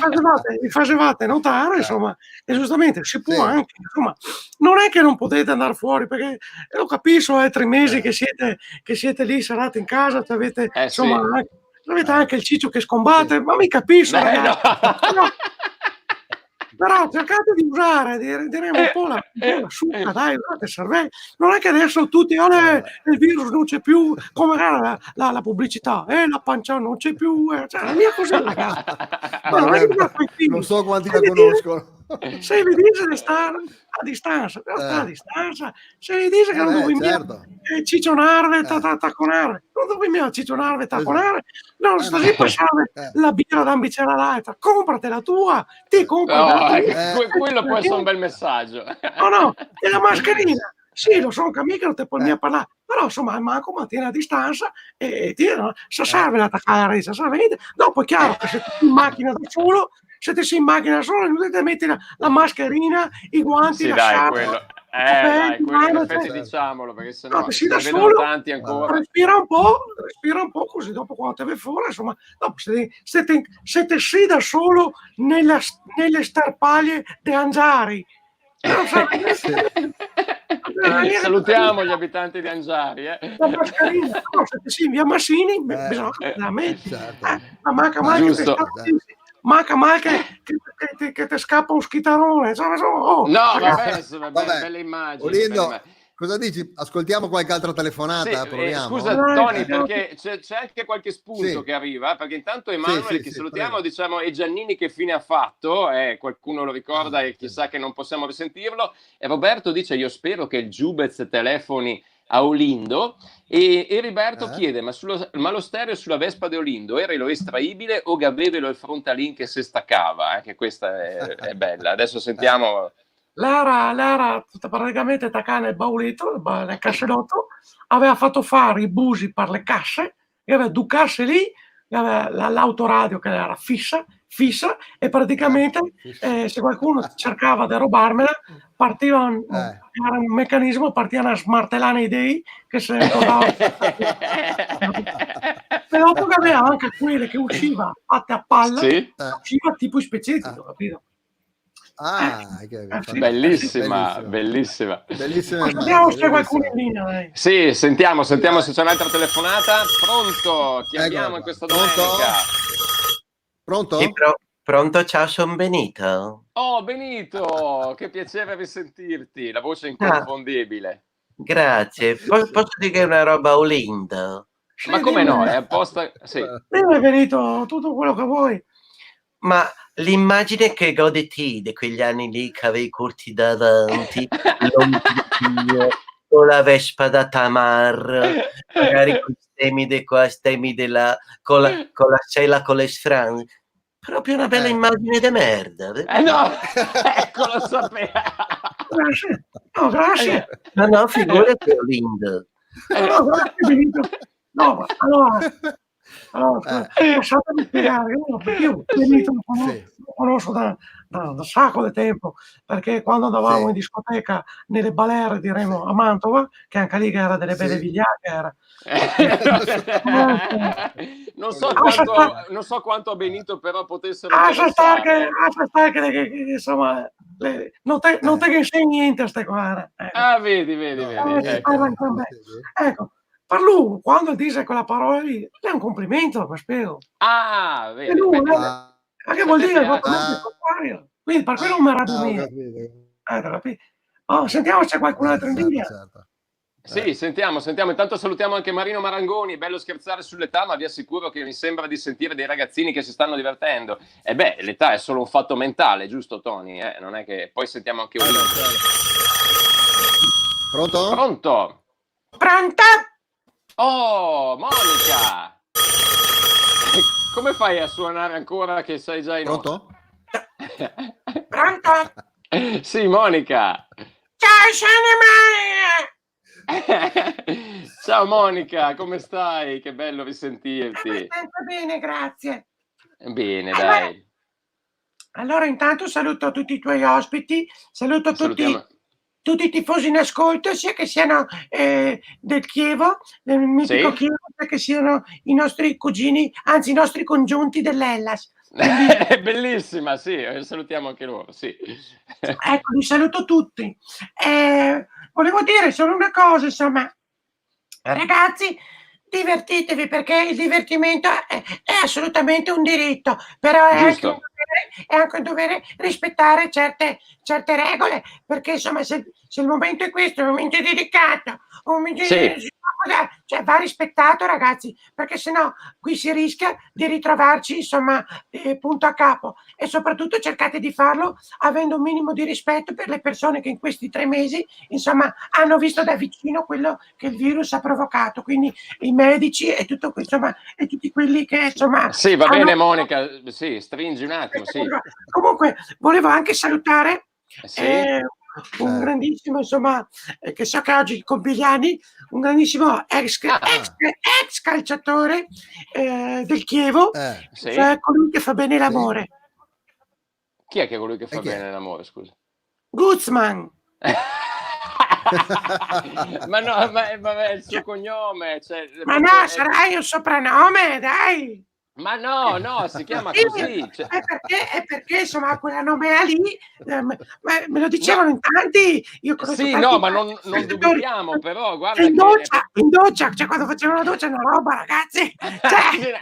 facevate notare, insomma, e giustamente si può anche, insomma, non è che non potete andare fuori, perché lo capisco, 3 mesi che siete lì serrati in casa, avete, insomma, avete anche il Ciccio che scombatte, ma mi capisco, ragazzi. Però cercate di usare, diremo un po' la succa, dai, usate il cervello. Non è che adesso tutti, il virus non c'è più, come era la pubblicità, la pancia non c'è più, cioè la mia così, ragazzi. Non so quanti la conoscono. Se vi dice di stare a distanza, se vi dice che non dovevi ciccionarvi, tacconare, non dovevi ciccionarvi, tacconare, non stai passare la birra da ambicella l'altra, comprate la tua, ti compri quello può essere un bel messaggio. No, e la mascherina, sì, lo so che mica non te puoi parlare, però insomma manco mantieni a distanza e se serve l'attaccare la resa, dopo è chiaro che se tu in macchina da solo, se ti si in macchina solo, non ti metti la mascherina, i guanti, la sciarpa. Quello in effetti diciamolo, perché sennò si ne vedono tanti ancora. Respira un po', così dopo quando te vai fuori, insomma, dopo se te si da solo nelle sterpaglie di Angiari. Salutiamo gli abitanti di Angiari. La mascherina, se te si in via Massini, bisogna che la metti. Ma manca mai che ti scappa un schitarone. Vabbè, belle immagini. Olindo, cosa dici? Ascoltiamo qualche altra telefonata? Proviamo. Scusa Tony, perché c'è anche qualche spunto che arriva, perché intanto Emanuele che salutiamo, diciamo, e Giannini che fine ha fatto, qualcuno lo ricorda e chissà che non possiamo risentirlo, e Roberto dice io spero che il Giubez telefoni a Olindo, e Heriberto chiede ma lo stereo sulla Vespa di Olindo era lo estraibile o avevelo il frontalin che si staccava? Che questa è bella. Adesso sentiamo. L'era praticamente attaccata nel baulito, nel casserotto, aveva fatto fare i busi per le casse, e aveva 2 casse lì, aveva l'autoradio che era fissa, e praticamente se qualcuno cercava di rubarmela, partiva un meccanismo, partiva una smartellana idei che se ne ricordava. Però poi aveva anche quelle che usciva fatte a palla, usciva tipo specifico, capito? Bellissima. Sentiamo se c'è qualcuno in linea, dai. Sì, sentiamo se c'è un'altra telefonata. Pronto? Chiamiamo in questa domenica. Pronto? Sì, pronto, ciao, sono Benito. Oh, Benito, che piacere risentirti, la voce inconfondibile. Grazie, posso dire che è una roba Olindo? Ma come no, è apposta, sì. Benito, tutto quello che vuoi. Ma l'immagine che goditi di quegli anni lì che avevi curti davanti, con la Vespa da Tamar, magari con stemi di qua, stemi di là, con la cella con le sfrange. Proprio una bella immagine di merda. No, ecco, lo sapevo. Grazie. No, figurati, Olindo. Grazie, Benito. No, allora, lasciatemi spiegare, io Benito lo conosco da un sacco di tempo, perché quando andavamo in discoteca nelle balere, diremo, a Mantova, che anche lì era delle belle vigliacche, era. Non so quanto a Benito però potessero insomma, non te che insegni niente a ste qua. Vedi. Ecco, per lui, quando dice quella parola lì, è un complimento, mi spiego. Vedi. Che vuol dire? Quindi per quello non mi arrabbio mia. Sentiamo se c'è qualcun altro in linea. Sì, sentiamo. Intanto salutiamo anche Marino Marangoni. È bello scherzare sull'età, ma vi assicuro che mi sembra di sentire dei ragazzini che si stanno divertendo. E beh, l'età è solo un fatto mentale, giusto Tony? Non è che... Poi sentiamo anche Olimpia. Pronto? Pronto? Pronta? Oh, Monica! Come fai a suonare ancora che sei già in Pronto? Pronto? Sì, Monica. Ciao, sono Ciao Monica, come stai? Che bello risentirti. abbastanza bene, grazie. Bene, dai. Allora, intanto saluto tutti i tuoi ospiti, saluto Salutiamo. tutti i tifosi in ascolto, sia che siano del Chievo, del mitico Sì? Chievo, sia che siano i nostri cugini, anzi i nostri congiunti dell'Hellas. È bellissima, sì, salutiamo anche loro, sì. Ecco, li saluto tutti. Volevo dire solo una cosa, insomma, ragazzi, divertitevi perché il divertimento è assolutamente un diritto, però Giusto. è anche un dovere rispettare certe regole, perché insomma se il momento è questo, il momento è delicato, un momento Sì. cioè va rispettato, ragazzi, perché sennò qui si rischia di ritrovarci insomma punto a capo, e soprattutto cercate di farlo avendo un minimo di rispetto per le persone che in questi 3 mesi insomma hanno visto da vicino quello che il virus ha provocato, quindi i medici e tutto insomma e tutti quelli che insomma Sì, va bene Monica, sì, stringi un attimo, sì. Comunque volevo anche salutare Sì? un grandissimo insomma che so che oggi compie gli anni, un grandissimo ex calciatore del Chievo, Sì? cioè colui che fa bene l'amore. Chi è che è colui che fa chi è? bene l'amore, scusa? Guzman. Ma no, ma è il suo cognome, cioè, Ma no, sarai un soprannome, dai. Ma no, si chiama Sì, così. Cioè... è perché insomma quella nomea lì me lo dicevano in tanti. Io conosco Sì, tanti no, ma non dubitiamo, però guarda in doccia, cioè quando facevano la doccia è una roba, ragazzi. Cioè,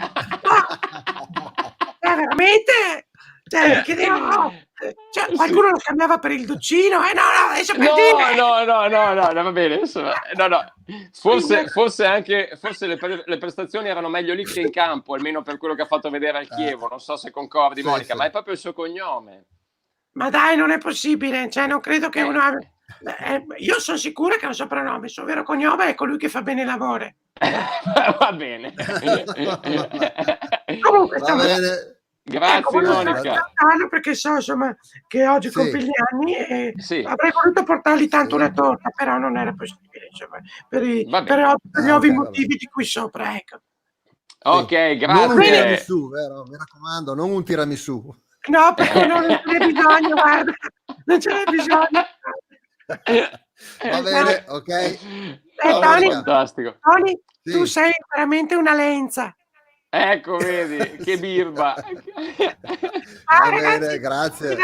veramente. Cioè, cioè, qualcuno lo scambiava per il doccino, no, adesso per dire. No, va bene, adesso, no. Forse le prestazioni erano meglio lì che in campo, almeno per quello che ha fatto vedere al Chievo, non so se concordi Monica, ma è proprio il suo cognome. Ma dai, non è possibile, cioè non credo che uno abbia... io sono sicura che è un soprannome, il suo vero cognome è colui che fa bene l'amore. Va bene. Comunque, Va bene. Grazie Monica. Perché so insomma che oggi compie gli anni e Sì. avrei voluto portargli tanto una torta, però non era possibile insomma, per gli ovvi motivi di qui sopra, ecco. Ok, grazie. Non un tiramisù, vero? Mi raccomando, non un tiramisù. No, perché non ce n'è bisogno, guarda, non ce n'è bisogno. Va bene, ok. Tony, fantastico. Tony, tu sei veramente una lenza. Ecco, vedi, che birba. Va bene, grazie.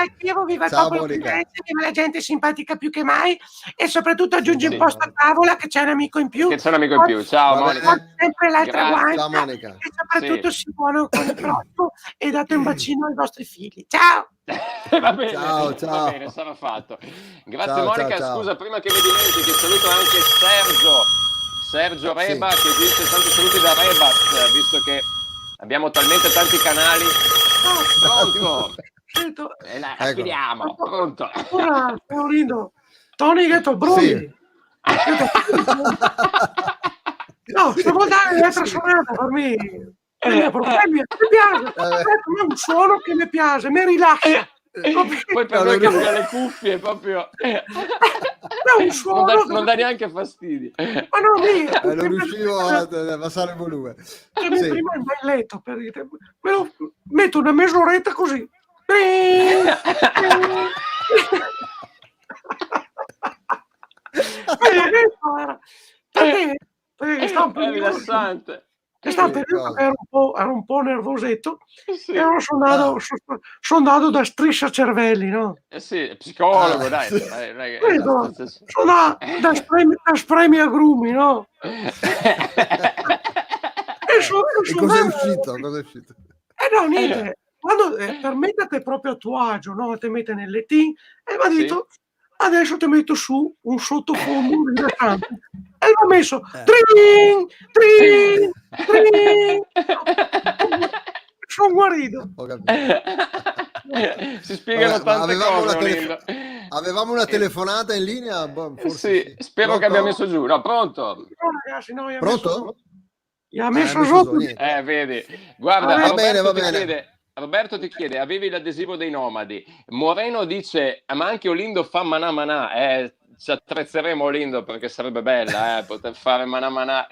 Viva Ciao Popolo Monica. Firenze, viva la gente simpatica più che mai e soprattutto aggiungi un posto a tavola che c'è un amico in più. Che c'è un amico in più. Ciao Monica. Sempre l'altra guancia. Ciao Monica. E soprattutto si buono con il prossimo e date un bacino ai vostri figli. Ciao. Va bene, ciao. Va bene, sarà fatto. Grazie Ciao, Monica, ciao. scusa, prima che mi dimentichi, saluto anche Sergio Reba, che dice tanti saluti da Rebat, visto che abbiamo talmente tanti canali. Pronto? Aspiriamo, pronto. Ora, Paolino, Tony detto il bruni. No, devo dare l'altra suonata per me. Mi piace, è un suono che mi piace, mi rilascia. Poi per noi che abbiamo le cuffie proprio un suono non dà neanche fastidio. Ma no, non riuscivo a passare il volume. Prima in letto per dire, metto una mezz'oretta così. Perché sta è rilassante. Ero un po' nervosetto, sì. E sono andato da striscia cervelli, no? Sì, psicologo, dai. Sono da spremi agrumi, no? E cosa è uscito? No, niente. Quando per metterti proprio a tuo agio, no? Ti mette nel lettino e mi ha detto adesso ti metto su un sottofondo rilassante. E l'ho messo, tring, tring, tring. Sono guarito. Ho capito. Si spiegano tante cose, Olindo. Avevamo una telefonata in linea? Forse sì. Spero pronto? che abbia messo giù. No, pronto? No, ragazzi, no, Pronto? Gli ha messo sotto. Vedi. Guarda, va bene. Roberto ti chiede, avevi l'adesivo dei Nomadi. Moreno dice, ma anche Olindo fa manà manà. Ci attrezzeremo, Olindo, perché sarebbe bella poter fare manà manà.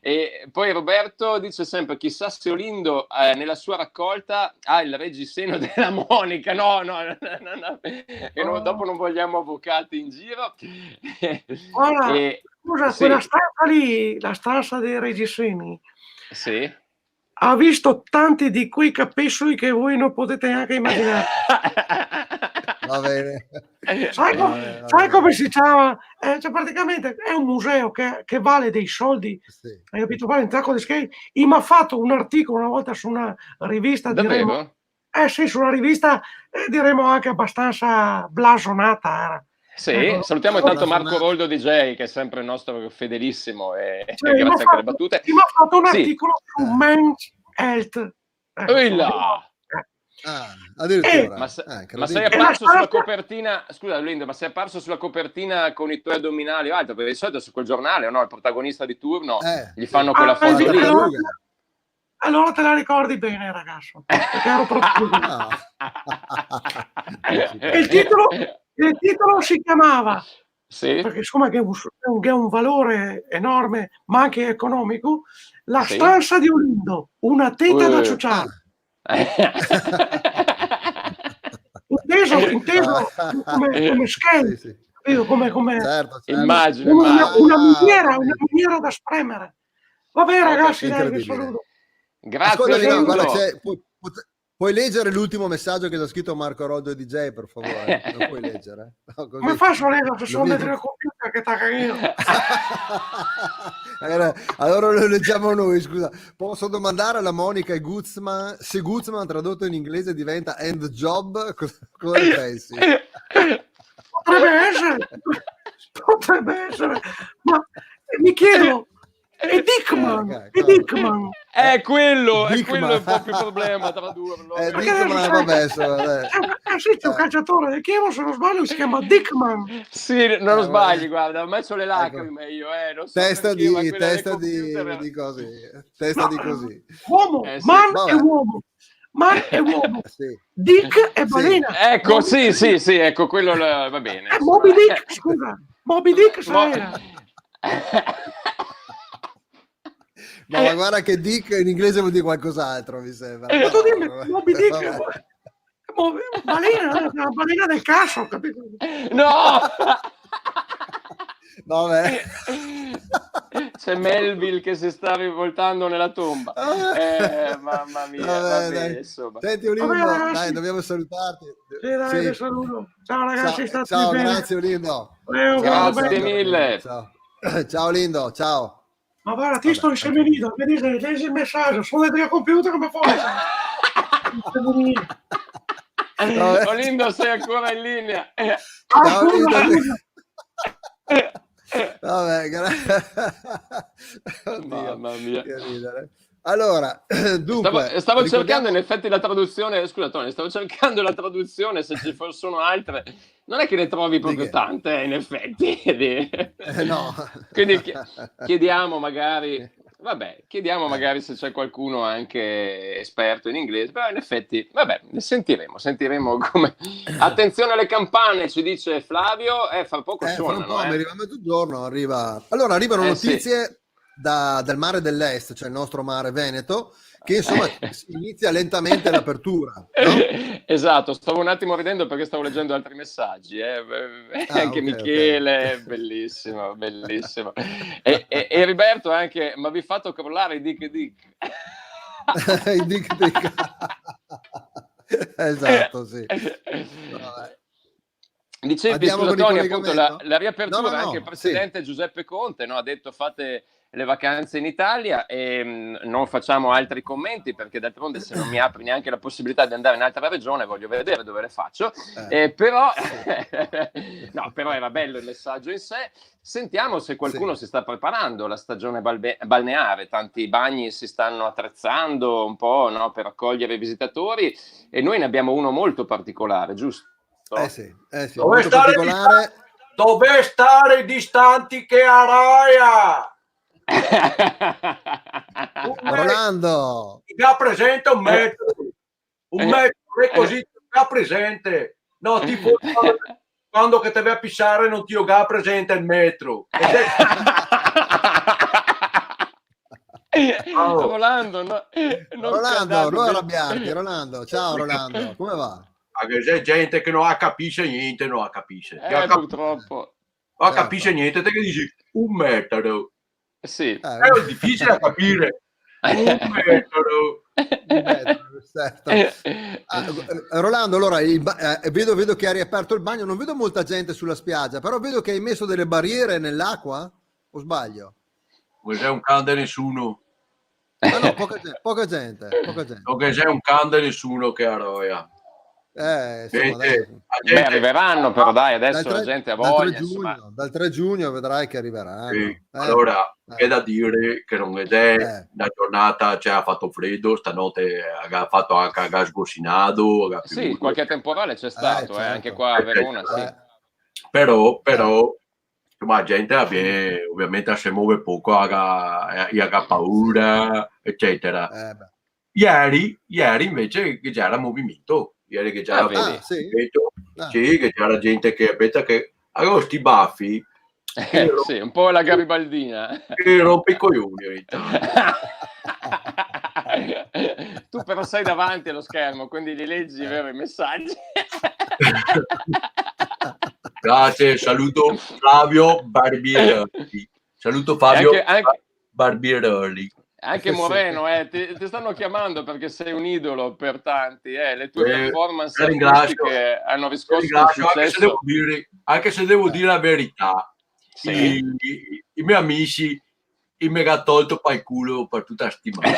E poi Roberto dice sempre, chissà se Olindo nella sua raccolta ha il reggiseno della Monica. No. Dopo non vogliamo avvocati in giro. Guarda, scusa, sì. quella stanza lì, la stanza dei reggiseni, sì, ha visto tanti di quei capezzoli che voi non potete neanche immaginare. Va bene. Sai come si chiama? Cioè praticamente è un museo che vale dei soldi, Sì. hai capito? Vale un sacco di scherzi. E mi ha fatto un articolo una volta su una rivista, davvero? Sì, su una rivista diremo anche abbastanza blasonata era. Sì, salutiamo intanto Marco Roldo DJ, che è sempre il nostro fedelissimo e grazie anche alle battute. Mi ha fatto un articolo su Men's Health. Addirittura. Ma sei apparso sulla copertina, scusa Lindo, ma sei apparso sulla copertina con i tuoi addominali o altro? Perché di solito su quel giornale, no? Il protagonista di turno gli fanno quella foto lì. Allora te la ricordi bene, ragazzo. Perché ero proprio... Il titolo si chiamava, perché insomma che è un valore enorme, ma anche economico, La stanza di Olindo, una teta da ciuciare. inteso come schemi, come certo. Immagino. Una miniera da spremere. Vabbè, ragazzi, dai, vi saluto. Grazie. Ascoltami, guarda, puoi leggere l'ultimo messaggio che ti ha scritto Marco Roldo DJ, per favore? Lo puoi leggere? No, come faccio a leggere se sono dentro il computer che t'ha io? Allora lo leggiamo noi, scusa. Posso domandare alla Monica e Guzman se Guzman tradotto in inglese diventa end job? Cosa ne pensi? Potrebbe essere, ma mi chiedo, è Dickman. È quello il proprio problema, tradurlo. Dickman, vabbè. Sì, c'è un calciatore del Chievo, se non sbaglio, si chiama Dickman. Sì, non sbaglio, guarda, ho messo le lacrime io, non so testa perché, di così. Testa di così. Uomo, man e uomo. Sì. Dick e balena. Ecco, sì, ecco, quello va bene. Moby Dick, scusa. Moby Dick sarà. Ma guarda che Dick in inglese vuol dire qualcos'altro, mi sembra. Moby Dick. Balena, una balena del cazzo, capito? No! Vabbè. C'è Melville che si sta rivoltando nella tomba. Mamma mia. Vabbè, insomma. Senti Olindo, dai, dobbiamo salutarti. Sì. Saluto. Ciao ragazzi, ciao, grazie Olindo. Grazie mille. Ciao Olindo, ciao. Ma guarda, ti sto inseminito, vedete, leggi il messaggio, sono dentro il computer come forza. Olindo, sei ancora in linea. Ciao Olindo. Vabbè, mamma mia. Che ridere. Allora, dunque, stavo cercando in effetti la traduzione, scusa Tony, stavo cercando la traduzione se ci sono altre, non è che ne trovi proprio tante in effetti, no. Quindi chiediamo magari se c'è qualcuno anche esperto in inglese, però in effetti, vabbè, ne sentiremo come... Attenzione alle campane, ci dice Flavio, fra poco suonano. Mi arriva mezzogiorno, arrivano notizie dal mare dell'est, cioè il nostro mare Veneto, che insomma si inizia lentamente l'apertura, no? Esatto, stavo un attimo ridendo perché stavo leggendo altri messaggi, anche Michele, okay. Bellissimo. E Riberto anche, ma vi fatto crollare i Dick. I Dick. Esatto, sì. Dicevi, scusa Tony, appunto la riapertura, anche il presidente Giuseppe Conte, no, ha detto fate le vacanze in Italia e non facciamo altri commenti perché d'altronde se non mi apri neanche la possibilità di andare in altra regione voglio vedere dove le faccio, però no, però era bello il messaggio in sé. Sentiamo se qualcuno si sta preparando la stagione balneare, tanti bagni si stanno attrezzando un po', no, per accogliere i visitatori e noi ne abbiamo uno molto particolare, giusto? Sì, dove stare distanti che Araia? Rolando ha presente un metro è così ha presente, no, tipo quando che te vai a pisciare non ti ha presente il metro. Rolando, non arrabbiarti, Rolando, ciao Rolando, come va? C'è gente che non capisce niente, purtroppo non capisce niente, te che dici un metro. Sì. È difficile da capire. Un metro. Certo. Rolando, allora vedo che hai riaperto il bagno, non vedo molta gente sulla spiaggia, però vedo che hai messo delle barriere nell'acqua, o sbaglio? Non c'è un can di nessuno. No, poca gente. Non c'è un can di nessuno che Araia. Arriveranno però dai, adesso la gente ha voglia. Dal 3 giugno vedrai che arriveranno. Allora, è da dire che non è la giornata, cioè ha fatto freddo, stanotte ha fatto anche a sgossinato. Sì, qualche temporale c'è stato, certo. Anche qua a Verona, sì. Però la gente ovviamente si muove poco, ha paura, eccetera. Ieri invece che già era movimento. Ieri che già era che c'era gente che pensa che avevo sti baffi sì, un po' la garibaldina che rompe i coglioni ogni tanto. Tu però sei davanti allo schermo, quindi li leggi i messaggi. Grazie, saluto Flavio Barbieroli. Barbieroli. Anche Moreno, ti stanno chiamando perché sei un idolo per tanti, le tue performance artistiche hanno riscosso un successo. Anche se devo dire la verità, i miei amici mi hanno tolto per il culo per tutta la settimana.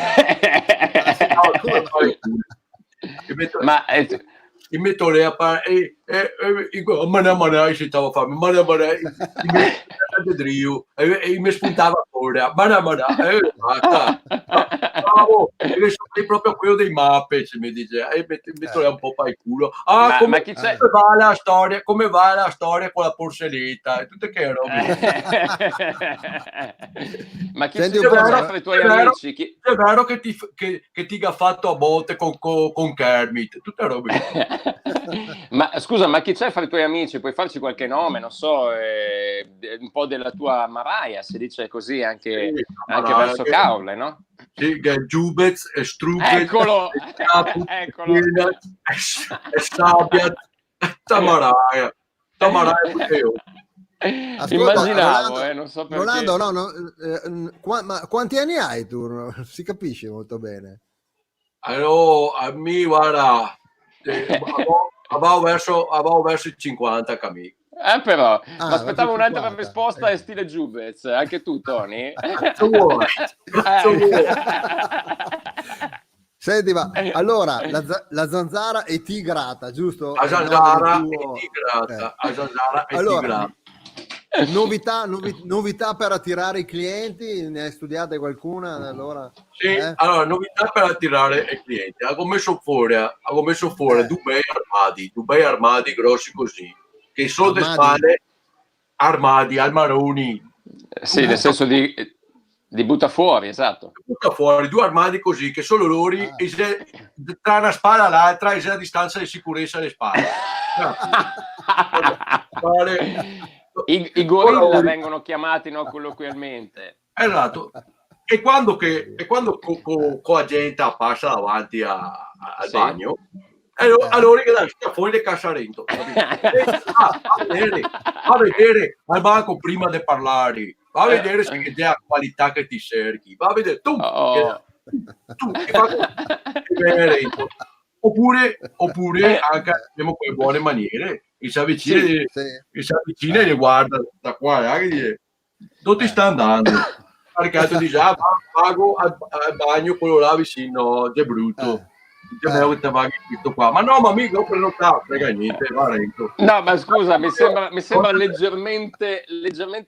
Mi metto lì a parlare e si stava facendo e mi spuntava fuori basta bravo, sei proprio quello dei Muppets, mi dice, e metto lì un po' per il culo. Come va la storia con la porcelletta e tutte che robe. Ma chi sei fra i tuoi amici? È vero che ti ha fatto a botte con Kermit, tutte robe. Ma scusa, ma chi c'è fra i tuoi amici? Puoi farci qualche nome? Non so, un po' della tua Mariah, si dice così anche verso Caule, no? Sì, Giubez e Strubez. Eccolo! E Sabiat e Tamaraia. Immaginavo, non so perché. Rolando, ma quanti anni hai tu? Non si capisce molto bene. Allora, a me, guarda, avevo verso i 50 cammi. Però, ma aspettavo un'altra risposta in stile Giubez, anche tu, Tony? Senti, ma allora la zanzara è tigrata, giusto? La zanzara è tigrata. Novità per attirare i clienti? Ne hai studiate qualcuna? Allora, sì, allora, novità per attirare i clienti. Avevo messo fuori due bei armadi grossi così, che sono le spalle armadi, almaroni. Sì, nel senso di butta fuori, esatto. Butta fuori, due armadi così, che solo loro, tra una spalla e l'altra, e la distanza di sicurezza alle spalle. I gorilla vengono chiamati, no, colloquialmente. Esatto. E quando la gente passa davanti al bagno, allora che sta fuori del casarento a vedere al banco prima di parlare, va a vedere se c'è la qualità che ti cerchi, va a vedere tu che oppure anche abbiamo quelle buone maniere, e si avvicina e le guarda da qua e dice dove ti sta andando. caricato dice pago al bagno quello là vicino, è brutto. Che te paghi questo qua. Ma no, ma mica ho prenotato, frega niente, va Renzo. No, ma scusa, mi sembra leggermente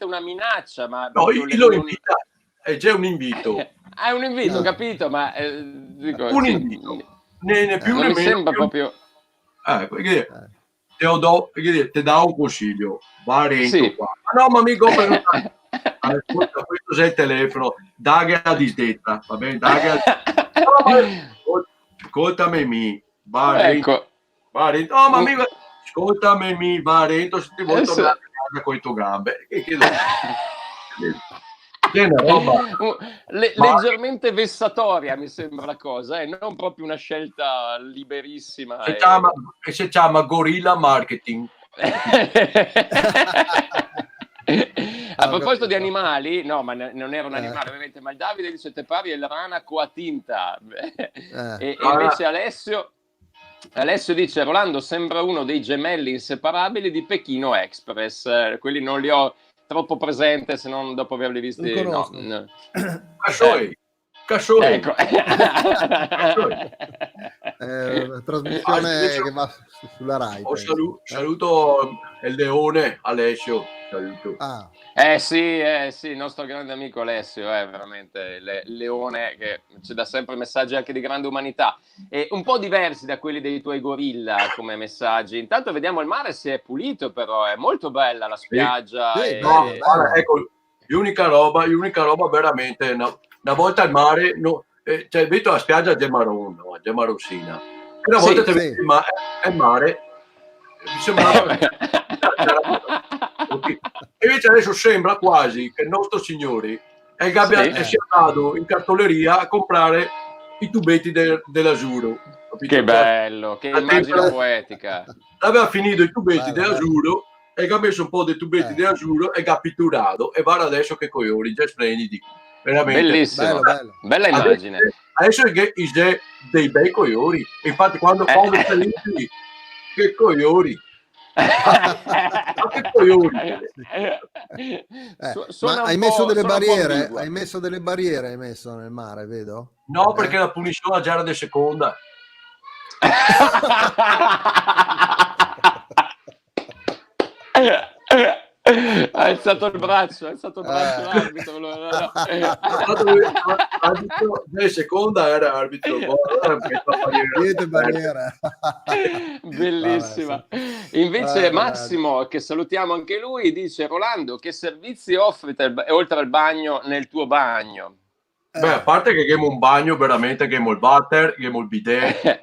una minaccia, ma no, io lo invito, è già un invito. È un invito, capito, ma dico, un invito. Né più non né mi meno. sembra proprio... Te dà un consiglio, va a Renzo Sì. qua. Ma no, ma mica ho prenotato. Ascolta, questo è il telefono, daghe la disdetta, va bene? Ascoltami, va a Renzo. Va a Renzo. No, ma mica... Ascoltami, va a Renzo, se ti vuoi tornare a casa con le tue gambe. Che è una roba leggermente vessatoria mi sembra la cosa, non proprio una scelta liberissima. Si chiama gorilla marketing. A proposito di animali, no, ma non era un animale ovviamente, ma il Davide dice te pari è la rana coatinta e invece Alessio dice Rolando sembra uno dei gemelli inseparabili di Pechino Express. Quelli non li ho troppo presente, se non dopo averli visti. No. Cassoi. Ecco. Una trasmissione che va sulla Rai. Saluto il leone Alessio. Saluto. Sì, il nostro grande amico Alessio è veramente il leone che ci dà sempre messaggi anche di grande umanità e un po' diversi da quelli dei tuoi gorilla come messaggi. Intanto vediamo il mare si è pulito, però è molto bella la spiaggia. Sì, guarda, ecco, l'unica roba veramente una volta al mare, cioè vedo la spiaggia a Gemaron, no? A Gemarossina. E una volta te vedi il mare, mi sembrava... E invece adesso sembra quasi che il nostro signore sia andato in cartoleria a comprare i tubetti dell'Asuro. Capito? Che bello, che immagine poetica. Aveva finito i tubetti dell'Asuro e ha messo un po' dei tubetti dell'Asuro e ha pitturato e guarda adesso che coglioni, già splendidi. Veramente. Bellissimo, bello. Bella immagine. Adesso c'è dei bei coglioni. Infatti quando sei lì, che coglioni. Che coglioni. Ma hai messo delle barriere? Hai messo delle barriere nel mare, vedo? No, perché la punizione già era di seconda. Ha alzato il braccio l'arbitro. Arbitro di seconda era arbitro. Bellissima. Invece Massimo, che salutiamo anche lui, dice Rolando, che servizi offri oltre al bagno nel tuo bagno? Beh, a parte che abbiamo un bagno veramente, che abbiamo il water, che abbiamo il bidet,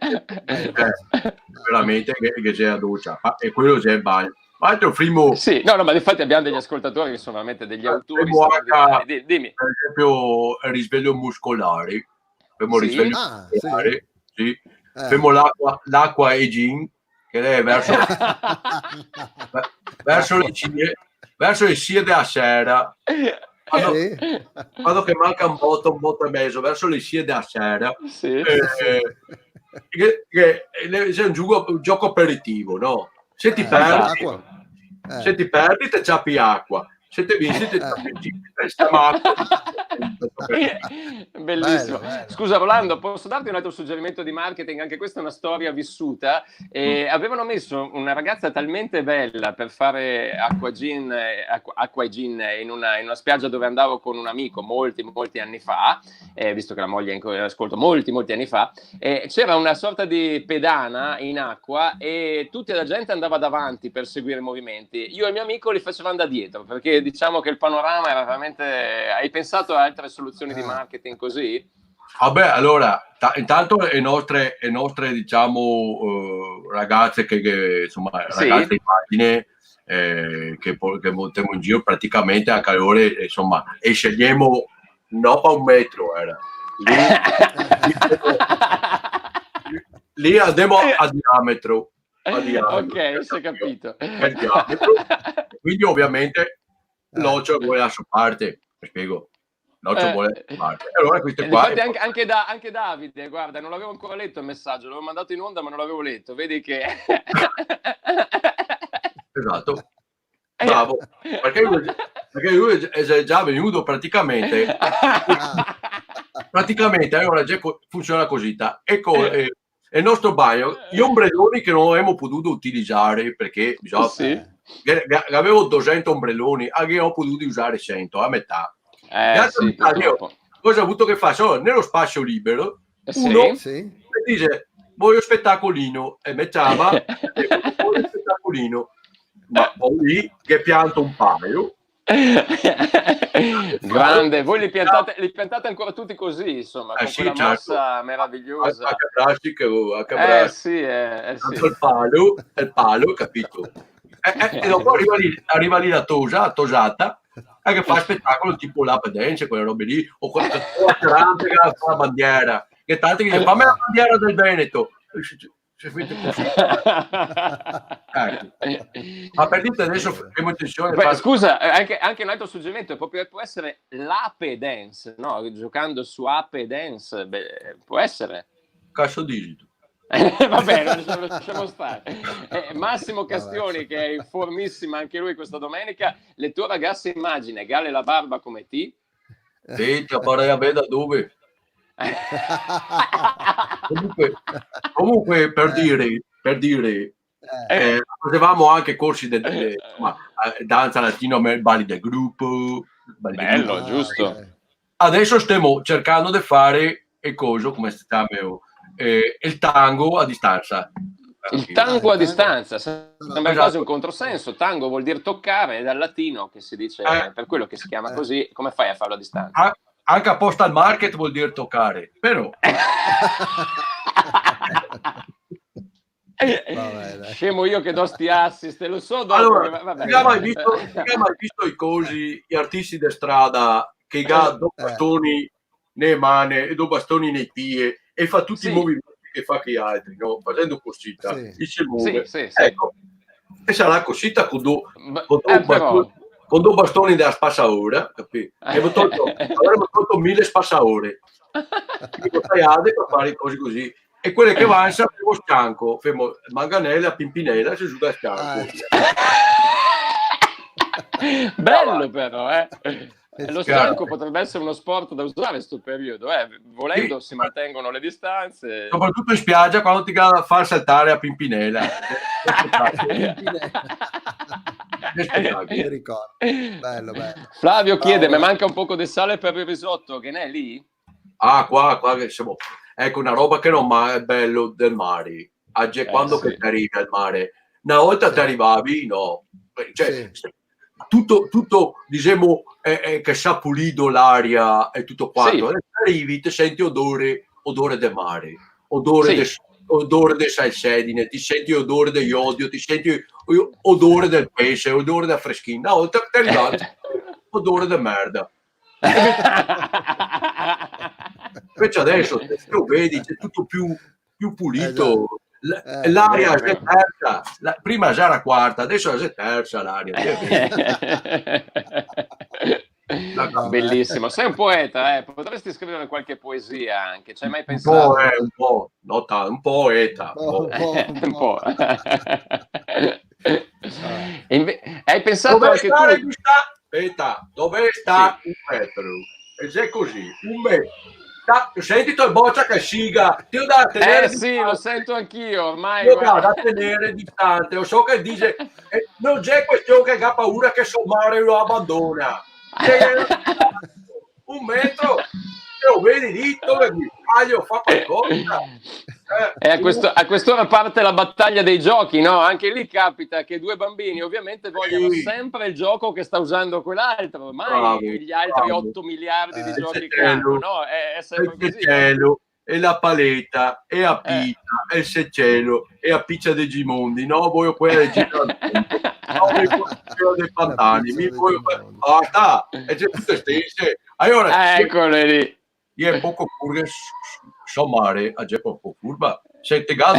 veramente che c'è la doccia, e quello c'è il bagno. Ma altro primo... Sì, no, ma infatti abbiamo degli ascoltatori che sono veramente degli autori. Dimmi. Per esempio il risveglio muscolare. Abbiamo il risveglio muscolare, sì. Abbiamo l'acqua Egin, che è verso le 6 della sera. Quando che manca un botto e mezzo, verso le 6 della sera. Sì. Che c'è un gioco aperitivo, no? Se ti perdi, ti ciappi acqua. Se ti vinci, ti ciappi Bellissimo. Bello. Scusa Rolando, posso darti un altro suggerimento di marketing? Anche questa è una storia vissuta. Avevano messo una ragazza talmente bella per fare acqua gin in una spiaggia dove andavo con un amico molti anni fa, visto che la moglie è in ascolto molti anni fa, c'era una sorta di pedana in acqua e tutta la gente andava davanti per seguire i movimenti. Io e il mio amico li facevamo da dietro perché diciamo che il panorama era veramente... Hai pensato a altre soluzioni di marketing così? Vabbè, allora, intanto le nostre diciamo, ragazze che insomma, ragazze di pagine che montiamo in giro praticamente a calore, insomma, e scegliamo non per un metro, era. Lì andiamo a diametro. Ok, si è capito. Quindi ovviamente l'occhio vuole la sua parte, mi spiego. L'occhio vuole la sua parte. Allora queste qua. Infatti anche Davide, guarda, non l'avevo ancora letto il messaggio, l'avevo mandato in onda ma non l'avevo letto, vedi che... Esatto. Bravo. Perché perché lui è già venuto praticamente. Praticamente allora funziona così. Ecco, il nostro bagno, gli ombrelloni che non abbiamo potuto utilizzare perché avevo 200 ombrelloni, ho potuto usare 100 a metà. Cosa ho avuto che fare? Solo nello spazio libero uno dice voglio spettacolino e mettiava voglio spettacolino, ma poi che pianto un paio. Grande, voi li piantate ancora tutti così, insomma, con quella mossa meravigliosa. Il palo, capito? E dopo arriva lì la tosata che fa spettacolo tipo lap dance, quelle robe lì, o quella che fa la bandiera, che tanti che dice fammi la bandiera del Veneto. Ma per dire adesso abbiamo intenzione scusa, anche un altro suggerimento proprio può essere l'ape dance, no? Giocando su ape dance, può essere. Cazzo digito. Va bene, lasciamo stare. Massimo Castioni, che è informissima anche lui questa domenica. Le tue ragazze immagine, Gale la barba come ti? Sì, ti apparei a me da dove? Comunque per dire facevamo anche corsi di danza latino, balli del gruppo, bello, giusto. Adesso stiamo cercando di fare come si chiama il tango a distanza. Il tango a distanza sembra quasi un controsenso. Tango vuol dire toccare, è dal latino che si dice, per quello che si chiama così. Come fai a farlo a distanza? Anche a postal market vuol dire toccare, però scemo io che do sti assist, lo so dopo. Allora, non hai mai visto i cosi, gli artisti di strada che ha due bastoni nelle mani e due bastoni nei piedi e fa tutti i movimenti che fa che gli altri, no? Facendo cosita e si muove. Ecco, e sarà cosita con due bastoni della spassaora, capito? Avremmo tolto 1000 spassaore per fare cose così, e quelle che vanno sappiamo stanco, femo manganella, pimpinella, si giù da stanco. Bello però, Lo stanco potrebbe essere uno sport da usare in questo periodo, volendo si mantengono le distanze. Soprattutto in spiaggia quando ti devono far saltare a Pimpinella. Ricordo. Bello. Flavio chiede, mi manca un poco di sale per il risotto, che ne è lì? Qua che siamo. Ecco una roba che non è bello del mare. Quando che ti arrivi al mare, una volta ti arrivavi, no. Cioè, tutto diciamo che sa pulito l'aria e tutto quanto. Adesso arrivi, ti senti odore del mare, odore di salsedine, ti senti odore di iodio, ti senti odore del pesce, odore da freschina. Una volta che ti arrivi, odore di merda. Invece adesso lo vedi, c'è tutto più pulito. L'aria è terza, prima già era quarta, adesso è terza l'aria. Bellissimo, sei un poeta, potresti scrivere qualche poesia anche, ci hai mai pensato? Un poeta. Un po'. Hai pensato dove anche tu? Aspetta, dove sta un metro? E c'è così, un metro. Senti il boccia che sciga, io da tenere distante. Lo sento anch'io ormai. Io da tenere distante, lo so che dice non c'è questione che ha paura che sul mare lo abbandona. Un metro lo vedi lì dove mi sbaglio, fa qualcosa. A quest'ora parte la battaglia dei giochi, no? Anche lì capita che due bambini ovviamente vogliono sempre il gioco che sta usando quell'altro, mai gli altri 8 miliardi di giochi che hanno, no? È sempre così. E la paletta, e a pizza, e il seccello, e a pizza dei Gimondi, no? Voglio quella dei Gimondi, no? Dei Pantani, basta, e c'è tutte stesse. Allora, eccole lì. Io è poco pure sommare a Geppo un po' curva, se ti gado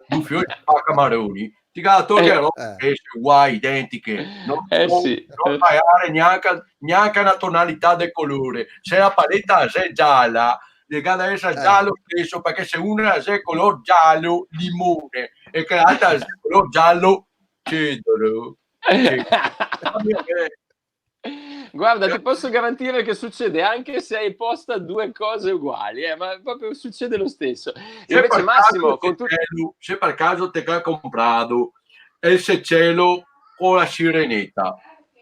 un fiore a camaroni, ti gado toglierò uguali, identiche, non pagare neanche una tonalità del colore. Se la paletta è gialla, deve essere giallo stesso, perché se una è color giallo limone e che l'altra è color giallo cedro. Guarda, ti posso garantire che succede anche se hai posta due cose uguali, ma proprio succede lo stesso. Invece Massimo, se per caso te l'ha comprato el secelo con la sirenetta,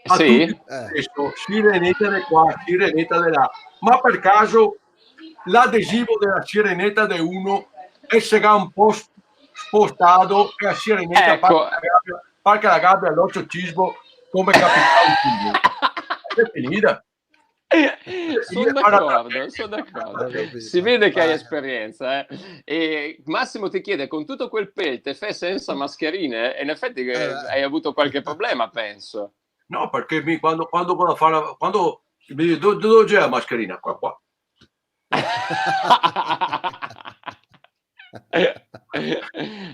a sì? tutti questo, sirenetta di qua, sirenetta di là, ma per caso l'adesivo della sirenetta di uno essere un po' spostato e la sirenetta Ecco. parca la gabbia all'ostracismo come capitano. È finita. Sono d'accordo. Si vede che hai esperienza. E Massimo ti chiede, con tutto quel pelte, fai senza mascherine? E in effetti hai avuto qualche problema, penso. No, perché quando mi dice, dove c'è la mascherina? Qua.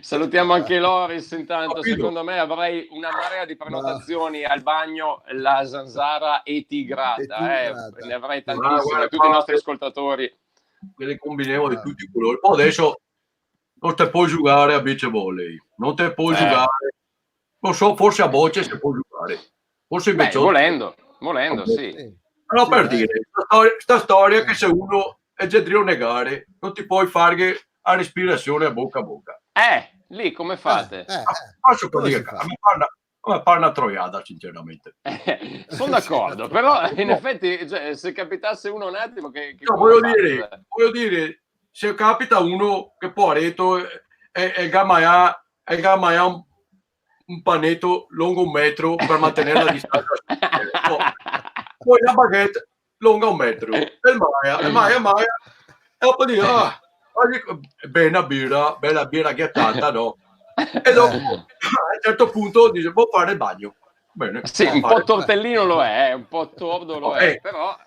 Salutiamo anche Loris intanto. Secondo me avrei una marea di prenotazioni al bagno La Zanzara e Tigrata. Ne avrei tantissime, tutti i nostri ascoltatori. Le combiniamo di tutti i colori. Adesso non te puoi giocare a beach volley, non te puoi giocare, non so, forse a bocce se puoi giocare, forse invece volendo sì. Però per dire sta storia che se uno è già a negare non ti puoi fare a respirazione a bocca. Lì come fate? Posso dire che mi fa una troiata, sinceramente. Sono d'accordo, però in effetti, cioè, se capitasse uno un attimo che voglio dire, se capita uno che poveretto e gammaia un panetto lungo 1 metro per mantenere la distanza, poi la baguette lunga 1 metro e Maia e poi dire bella birra ghiattata, no? E dopo a un certo punto dice può fare il bagno. Bene, sì, un po' tortellino lo è, un po' tordo lo è, però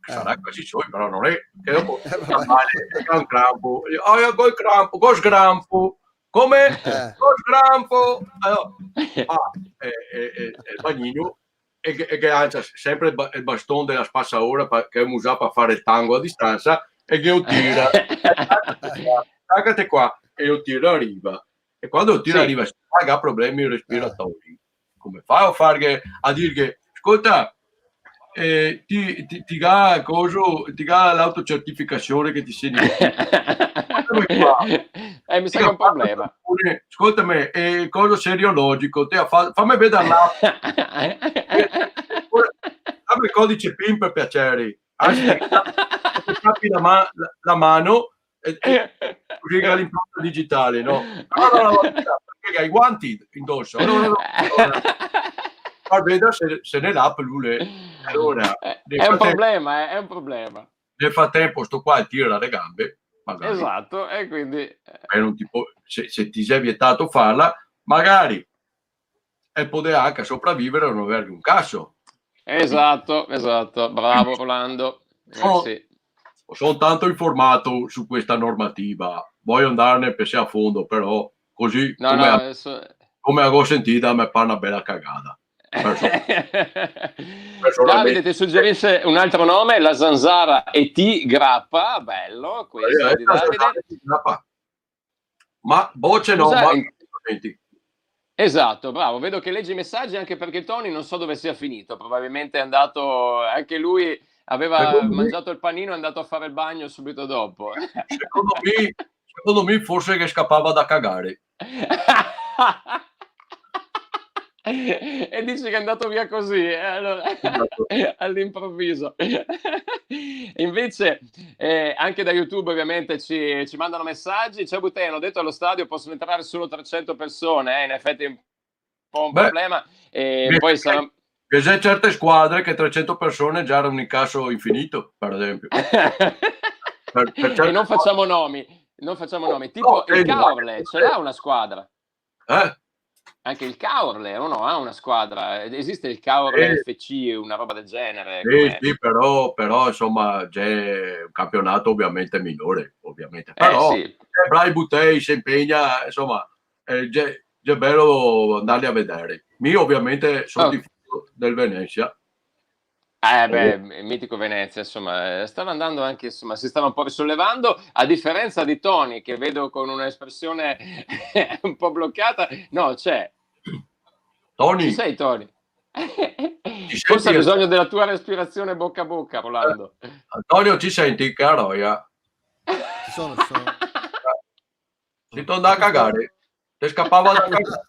sarà così suoi, però non è che dopo un crampo, col crampo, come col crampo, allora, il bagnino e che ha sempre il bastone della spazzaora che usa per fare il tango a distanza e che io tira qua e io tiro a riva, e quando io tiro a riva si ha problemi respiratori. Come fai a fare a dire che ascolta, ti dà l'autocertificazione che ti segni? Mi sa che è un problema. Ascoltami, cosa seriologico, fammi vedere l'app. Dammi il codice PIN per piacere. Anzi, tappi la mano e riga l'impronta digitale, no? No, perché hai i guanti indosso. No. Guarda se nell'app lui allora è un problema. Nel frattempo sto qua e tira le gambe, magari. Esatto, e quindi non ti se ti sei vietato farla, magari e poter anche sopravvivere e non avere un cazzo. Esatto, bravo Rolando. Sono tanto informato su questa normativa, voglio andarne per sé a fondo, però così come avevo sentita mi fa una bella cagata. Davide ti suggerisce un altro nome, La Zanzara e Tigrappa, bello questo di Davide. Ma voce no, esatto, bravo, vedo che leggi i messaggi anche perché Tony non so dove sia finito, probabilmente è andato, anche lui aveva mangiato il panino e è andato a fare il bagno subito dopo. Secondo me forse che scappava da cagare. E dici che è andato via così, allora, all'improvviso. Invece anche da YouTube ovviamente ci mandano messaggi. C'è Butè, hanno detto allo stadio possono entrare solo 300 persone, in effetti è un po' un problema. Poi sarà... C'è certe squadre che 300 persone già erano un incasso infinito, per esempio. E non facciamo nomi, tipo il Caorle, ce l'ha una squadra? Anche il Caorle o no? Ha una squadra? Esiste il Caorle FC, una roba del genere? Sì, però insomma c'è un campionato ovviamente minore, ovviamente. Però Brai Butei si impegna, insomma, è bello andarli a vedere. Io ovviamente sono tifoso del Venezia. Mitico Venezia, insomma, stanno andando anche, insomma, si stanno un po' risollevando, a differenza di Tony, che vedo con un'espressione un po' bloccata. No, c'è. Tony? Ci sei, Tony? Forse ha bisogno della tua respirazione bocca a bocca, Rolando. Antonio, ci senti? Che roia? Ci sono. Si torna a cagare. Ti scappava da cagare.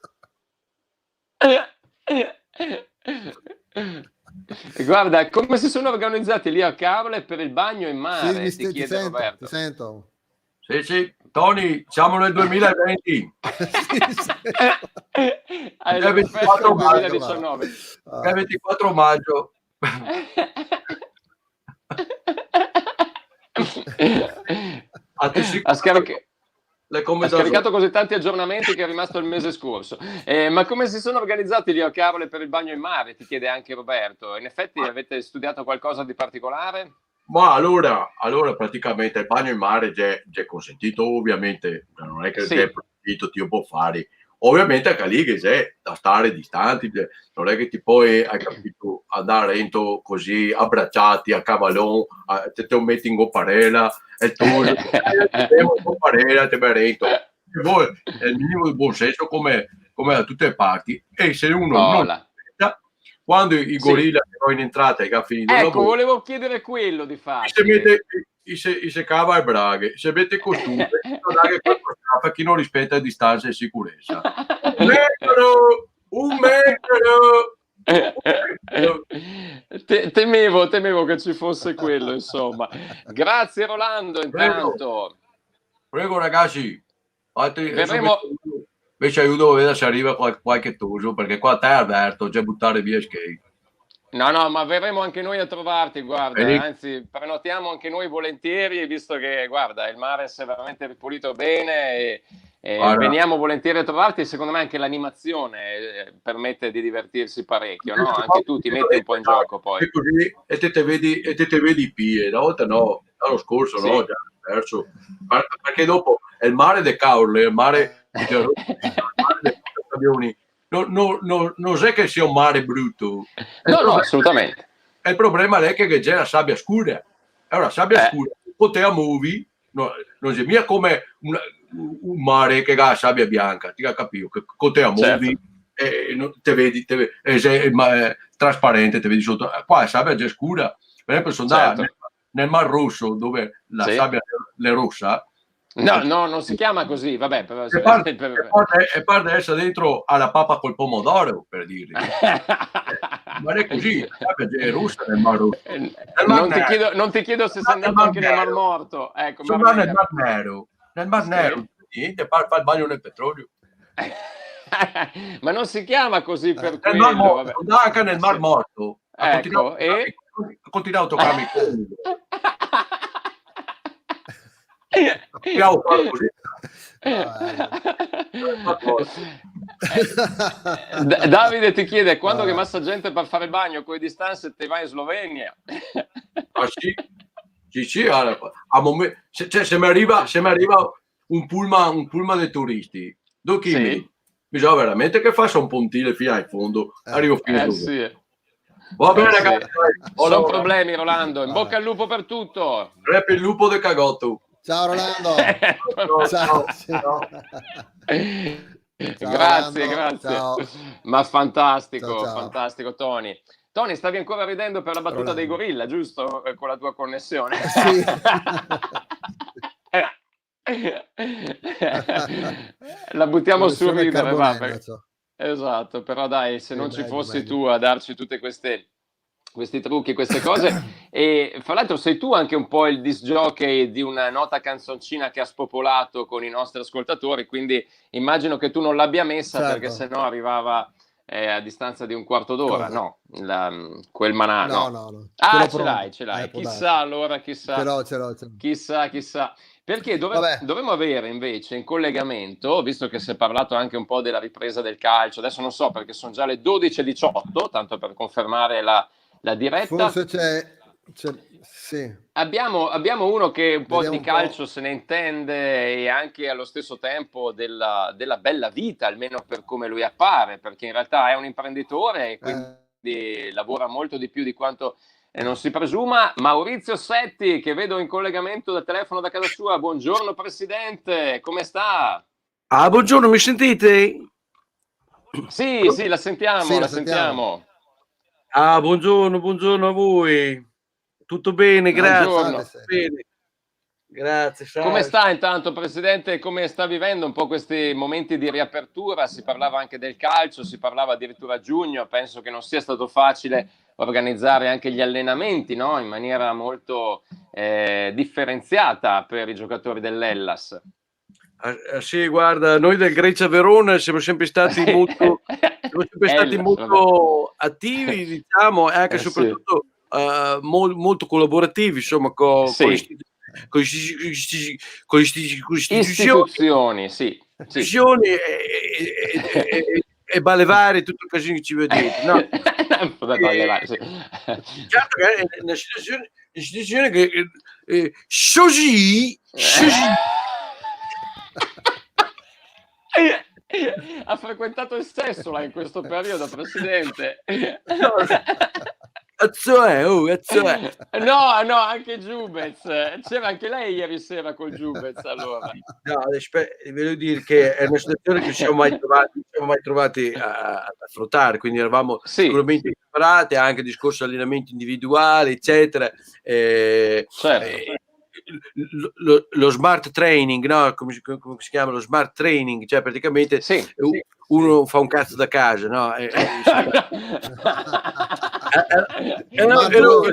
Guarda, come si sono organizzati lì a Carole per il bagno in mare? Sì, ti sento. Sì, Tony, siamo nel 2020. Hai È 24 maggio. 2019. È 24 maggio. Ha scaricato così tanti aggiornamenti che è rimasto il mese scorso. Ma come si sono organizzati lì a Carole per il bagno in mare? Ti chiede anche Roberto. In effetti avete studiato qualcosa di particolare? Ma allora praticamente il bagno in mare è consentito, ovviamente, non è che è proibito, ti può fare. Ovviamente anche lì che c'è da stare distanti, non è che ti puoi, hai capito, andare dentro così abbracciati a cavallon, te lo metti in gopparella e tu in gopparella te dentro. È il minimo di buon senso come da tutte le parti. E se uno non quando i gorilla erano in entrata e finito ecco, volevo chiedere quello di fatto. Se cava e braghe, se mette costume, per chi non rispetta le distanze e sicurezza. Un metro! Temevo che ci fosse quello, insomma. Grazie Rolando, intanto. Prego ragazzi, invece aiuto a vedere se arriva qualche tuso, perché qua te Alberto già buttare via skate. No, ma verremo anche noi a trovarti, guarda, anzi prenotiamo anche noi volentieri, visto che, guarda, il mare si è veramente ripulito bene e veniamo volentieri a trovarti, e secondo me anche l'animazione permette di divertirsi parecchio, no? Anche tu ti metti un po' in gioco poi. Così, e te vedi i pie, una volta no, l'anno scorso no, già perso, perché dopo è il mare de Caorle, il mare dei avioni. Non è che sia un mare brutto. No, assolutamente. Il problema è che c'è la sabbia scura. È una sabbia scura. Poteva muovi, non c'è mica come un mare che ha la sabbia bianca. Ti capisco che poteva muovi e te vedi, è trasparente, te vedi sotto. Qua la sabbia è già scura. Per esempio, sono andato nel Mar Rosso, dove la sabbia è rossa. No, non si chiama così, vabbè. E parte essere dentro alla papa col pomodoro, per dire. Ma è così, è russa nel Mar Rosso. Non ti chiedo se sei andato anche nel Mar Morto. Ecco, sono nel Mar Nero. Nel Mar Nero, niente, fa il bagno nel petrolio. Ma non si chiama così per quello. Anche nel Mar Morto. Ecco, continua a toccarmi il culo. Davide ti chiede quando che massa gente per fare il bagno con le distanze te vai in Slovenia. Sì, se mi arriva un pullman dei turisti, bisogna veramente che faccia un pontile fino al fondo, arrivo fino a va bene ragazzi, sono problemi Rolando, in bocca al lupo per tutto. Rep il lupo del cagotto. Ciao Rolando. Ciao. Grazie. Ciao. Ma fantastico, Ciao. fantastico Tony. Tony, stavi ancora ridendo per la battuta dei gorilla, giusto? Con la tua connessione. Sì. La buttiamo su ridere, vabbè. Cioè. Esatto, però dai, se non ci fossi tu a darci tutte questi trucchi, queste cose. E fra l'altro sei tu anche un po' il disc jockey di una nota canzoncina che ha spopolato con i nostri ascoltatori, quindi immagino che tu non l'abbia messa, perché sennò arrivava a distanza di un quarto d'ora. Cosa? No, quel manà. No. Ah, ce l'hai. Chissà allora, chissà. Ce l'ho. Chissà. Perché dovremmo avere invece in collegamento, visto che si è parlato anche un po' della ripresa del calcio, adesso non so perché sono già le 12:18, tanto per confermare la diretta. Forse c'è sì. Abbiamo uno che un po' di calcio se ne intende, e anche allo stesso tempo della bella vita, almeno per come lui appare, perché in realtà è un imprenditore e quindi lavora molto di più di quanto non si presuma. Maurizio Setti, che vedo in collegamento da telefono da casa sua. Buongiorno Presidente, come sta? Buongiorno, mi sentite? Sì, la sentiamo. Buongiorno a voi. Tutto bene, grazie. Buongiorno. Bene. Grazie. Come sta intanto, Presidente? Come sta vivendo un po' questi momenti di riapertura? Si parlava anche del calcio, si parlava addirittura a giugno. Penso che non sia stato facile organizzare anche gli allenamenti, no? In maniera molto differenziata per i giocatori dell'Hellas. Sì, guarda, noi del Grecia Verona siamo sempre stati molto attivi, diciamo, e anche soprattutto molto collaborativi, insomma, con istituzioni, istituzioni e balevare tutto il casino che ci vedete, no? Certo che è una situazione che ha frequentato il sesso là in questo periodo, Presidente? No, anche Giubez. C'era anche lei ieri sera col Giubez, allora. No, voglio dire che è una situazione che non siamo mai trovati ad affrontare, quindi eravamo sicuramente preparati, anche discorso allenamenti individuali, eccetera. Certo. Lo smart training, no? Come si chiama? Lo smart training, cioè praticamente uno fa un cazzo da casa, no? Il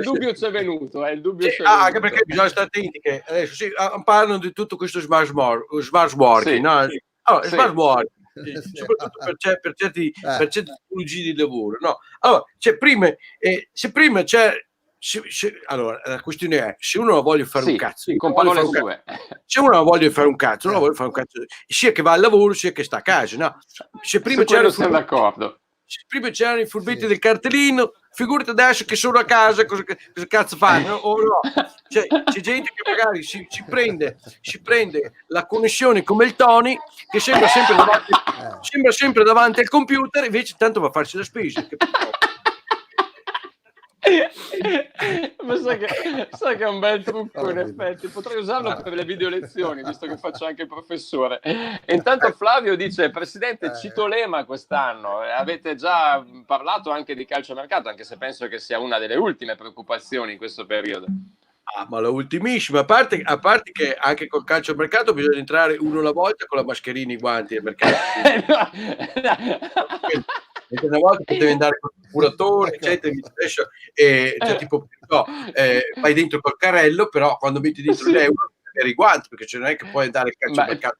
dubbio ci è venuto, il dubbio c'è venuto. Anche perché bisogna stare attenti che adesso parlano di tutto questo smart working, no? Smart working, soprattutto per certi tipologie di lavoro, no? Allora, se prima c'è allora, la questione è: se uno voglia fare un cazzo, con parole sue, se uno voglia fare un cazzo, non vuole fare un cazzo, sia che va al lavoro sia che sta a casa, no? Se prima c'erano i furbetti del cartellino, figurati adesso che sono a casa, cosa cazzo fanno? O no? C'è gente che magari si prende la connessione come il Tony, che sembra sempre davanti al computer, invece tanto va a farsi la spesa. Ma sai che è un bel trucco, in effetti potrei usarlo per le video lezioni, visto che faccio anche il professore. E intanto Flavio dice: Presidente, cito l'EMA quest'anno, avete già parlato anche di calciomercato, anche se penso che sia una delle ultime preoccupazioni in questo periodo. Ma la ultimissima, a parte che anche col calciomercato bisogna entrare uno alla volta con la mascherina e i guanti, perché una volta potevi andare con il curatore, eccetera, cioè, tipo, vai dentro col carrello, però quando metti dentro l'euro devi i guanti, perché non è che puoi andare al calciomercato.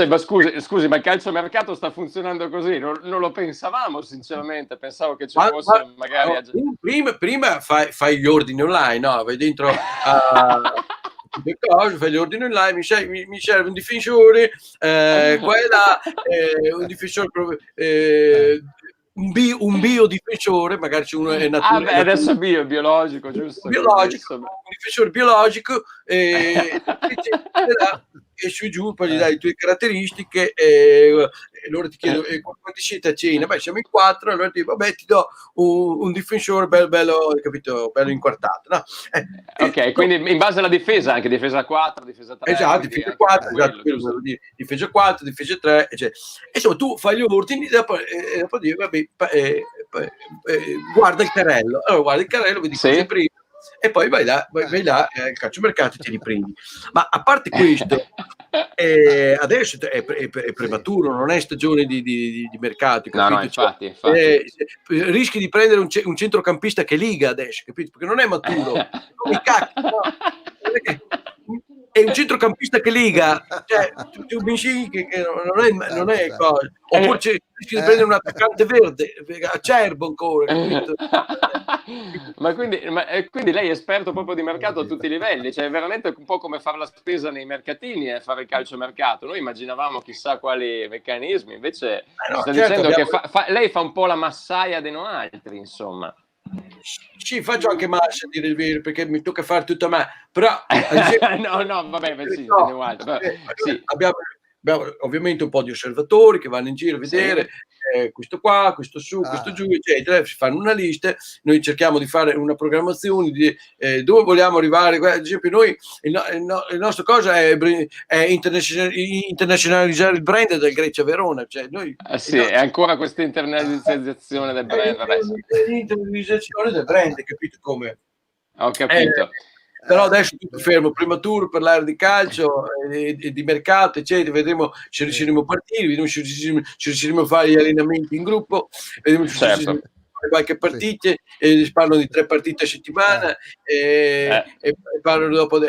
Ma scusi, ma il calciomercato sta funzionando così? Non lo pensavamo, sinceramente. Pensavo che ci fosse magari. Prima fai gli ordini online, no? Vai dentro fai gli ordini online, mi serve un difensore, qua e là, un difensore un biodifensore, magari c'è uno è naturale. Adesso è biologico, giusto? Biologico, un difensore biologico, e su giù poi gli dai le tue caratteristiche, e loro ti chiedono quanti siete a cena? Beh, siamo in 4, allora ti dico, vabbè, ti do un difensore bello, capito, bello inquartato, no? Ok, quindi in base alla difesa, anche difesa 4, difesa 3. Esatto, difesa 4, difesa 4, difesa 3, eccetera. Insomma, tu fai gli ordini, dopo dire, vabbè, guarda il carrello, allora guarda il carrello, vedi cosa prima, e poi vai là al calciomercato e ti riprendi. Ma a parte questo, adesso è prematuro, non è stagione di mercato, capito? No, infatti. Rischi di prendere un centrocampista che liga adesso, capito? Perché non è maturo, come i cacchi, no? È un centrocampista che liga, cioè tu pensi che non è cosa. Oppure rischi di prendere un attaccante verde, acerbo ancora, capito? Ma quindi lei è esperto proprio di mercato a tutti i livelli, cioè è veramente un po' come fare la spesa nei mercatini e fare il calciomercato. Noi immaginavamo chissà quali meccanismi, invece sta dicendo che lei fa un po' la massaia dei no altri, insomma. Sì, faccio anche massa, a dire il vero, perché mi tocca fare tutto a me, però no, vabbè, sì, abbiamo ovviamente un po' di osservatori che vanno in giro a vedere questo qua, questo su, questo giù, eccetera, si fanno una lista, noi cerchiamo di fare una programmazione di dove vogliamo arrivare. Ad esempio noi, il nostro cosa è internazionalizzare il brand del Grecia Verona, cioè noi, è ancora questa internalizzazione del brand, l'internalizzazione del brand, capito come? Ho capito. Però adesso tutto fermo, prematuro parlare di calcio e di mercato, eccetera. Vedremo se riusciremo a partire, vedremo se riusciremo a fare gli allenamenti in gruppo, vedremo se riusciremo a fare qualche partita, e parlano di 3 partite a settimana, e parlano dopo,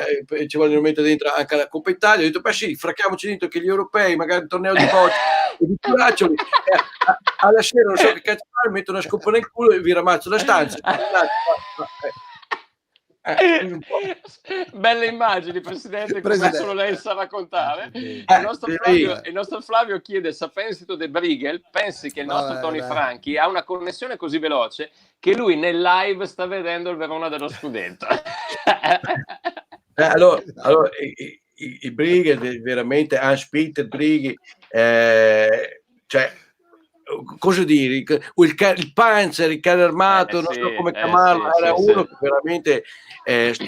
ci vogliono mettere dentro anche la Coppa Italia. Ho detto, beh sì, fracchiamoci dentro che gli europei, magari il torneo di bocce e di curaccioli, alla sera non so che cazzo fare, metto una scopa nel culo e vi ramazzo la stanza. Belle immagini, Presidente, come solo lei sa raccontare. Il nostro Flavio chiede: sapensito De Brighel, pensi che il nostro Tony Franchi ha una connessione così veloce che lui nel live sta vedendo il Verona dello Scudetto? Allora i Brighel, veramente Hans-Peter Brighel, cioè, cosa dire, il Panzer, il carro armato, non so come chiamarlo, era uno che veramente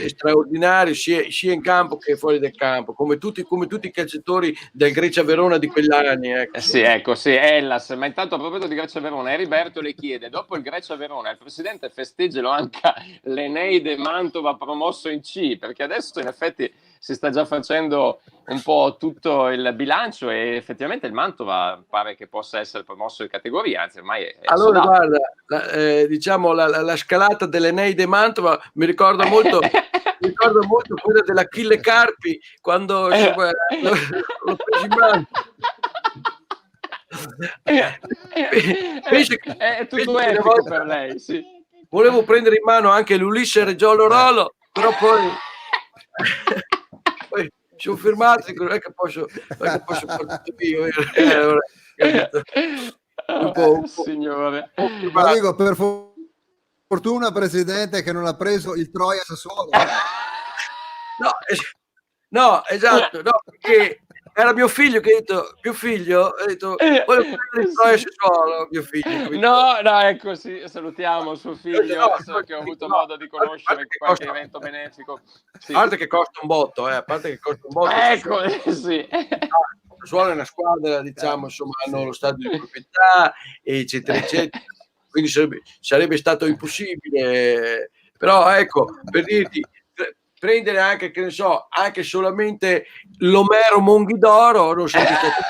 straordinario sia in campo che fuori del campo, come tutti i calciatori del Grecia Verona di quegli anni. Hellas. Ma intanto, a proposito di Grecia Verona, Heriberto le chiede: dopo il Grecia Verona il presidente festeggialo anche l'Eneide Mantova promosso in C, perché adesso in effetti si sta già facendo un po' tutto il bilancio e effettivamente il Mantova pare che possa essere promosso in categoria, anzi ormai è allora guarda, diciamo la scalata dell'Eneide Mantova mi ricorda molto quella dell'Achille Carpi quando l'ho preso in mano. È tutto epico per lei, sì. Volevo prendere in mano anche l'Ulisse Reggiolo Rolo, però poi sono fermato, non è che posso fare tutto io. Signore. Ma dico, per fortuna, Presidente, che non ha preso il Troia Sassuolo. No, esatto, no, perché era mio figlio che ha detto voglio prendere il Troia Sassuolo, mio figlio. No, ecco, sì, salutiamo suo figlio, che ho avuto modo di conoscere qualche evento benefico. Sì. A parte che costa un botto, Ecco, sì. Sassuolo è una squadra, diciamo, insomma, hanno lo stadio di proprietà, eccetera, eccetera. Quindi sarebbe stato impossibile. Però ecco, per dirti, prendere anche, che ne so, anche solamente l'Omero Monghidoro non sarebbe stato...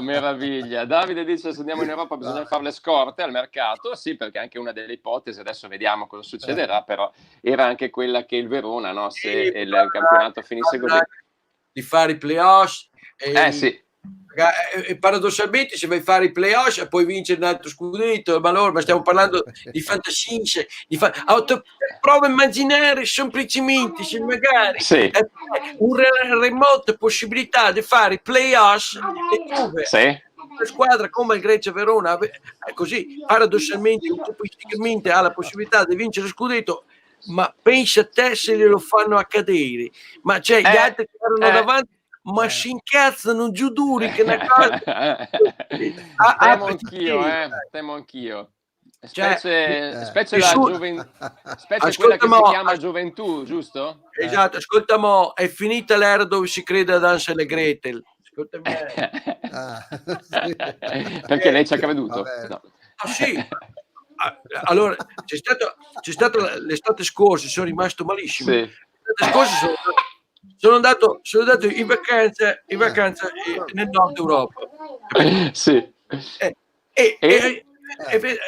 meraviglia. Davide dice: se andiamo in Europa bisogna fare le scorte al mercato. Sì, perché anche una delle ipotesi, adesso vediamo cosa succederà, però era anche quella che il Verona, no, se il campionato finisse così, di fare i playoff sì. E paradossalmente se vai a fare i playoff e poi vincere un altro scudetto, ma stiamo parlando di fantascienze, prova a immaginare semplicemente se magari una remota possibilità di fare i playoff e una squadra come il Grecia Verona così paradossalmente, utopisticamente ha la possibilità di vincere lo scudetto, ma pensa a te se glielo fanno accadere, ma c'è gli altri che erano davanti, ma si incazzano giù duri che una cosa temo anch'io. Specie la gioventù, specie quella che si chiama gioventù, giusto? Esatto, ascolta mo, è finita l'era dove si crede ad Hansel e Gretel. Ascolta perché lei ci ha creduto? No. Sì. Allora c'è stato l'estate scorsa, sono rimasto malissimo. L'estate scorsa sono andato in vacanza nel nord Europa. Sì. E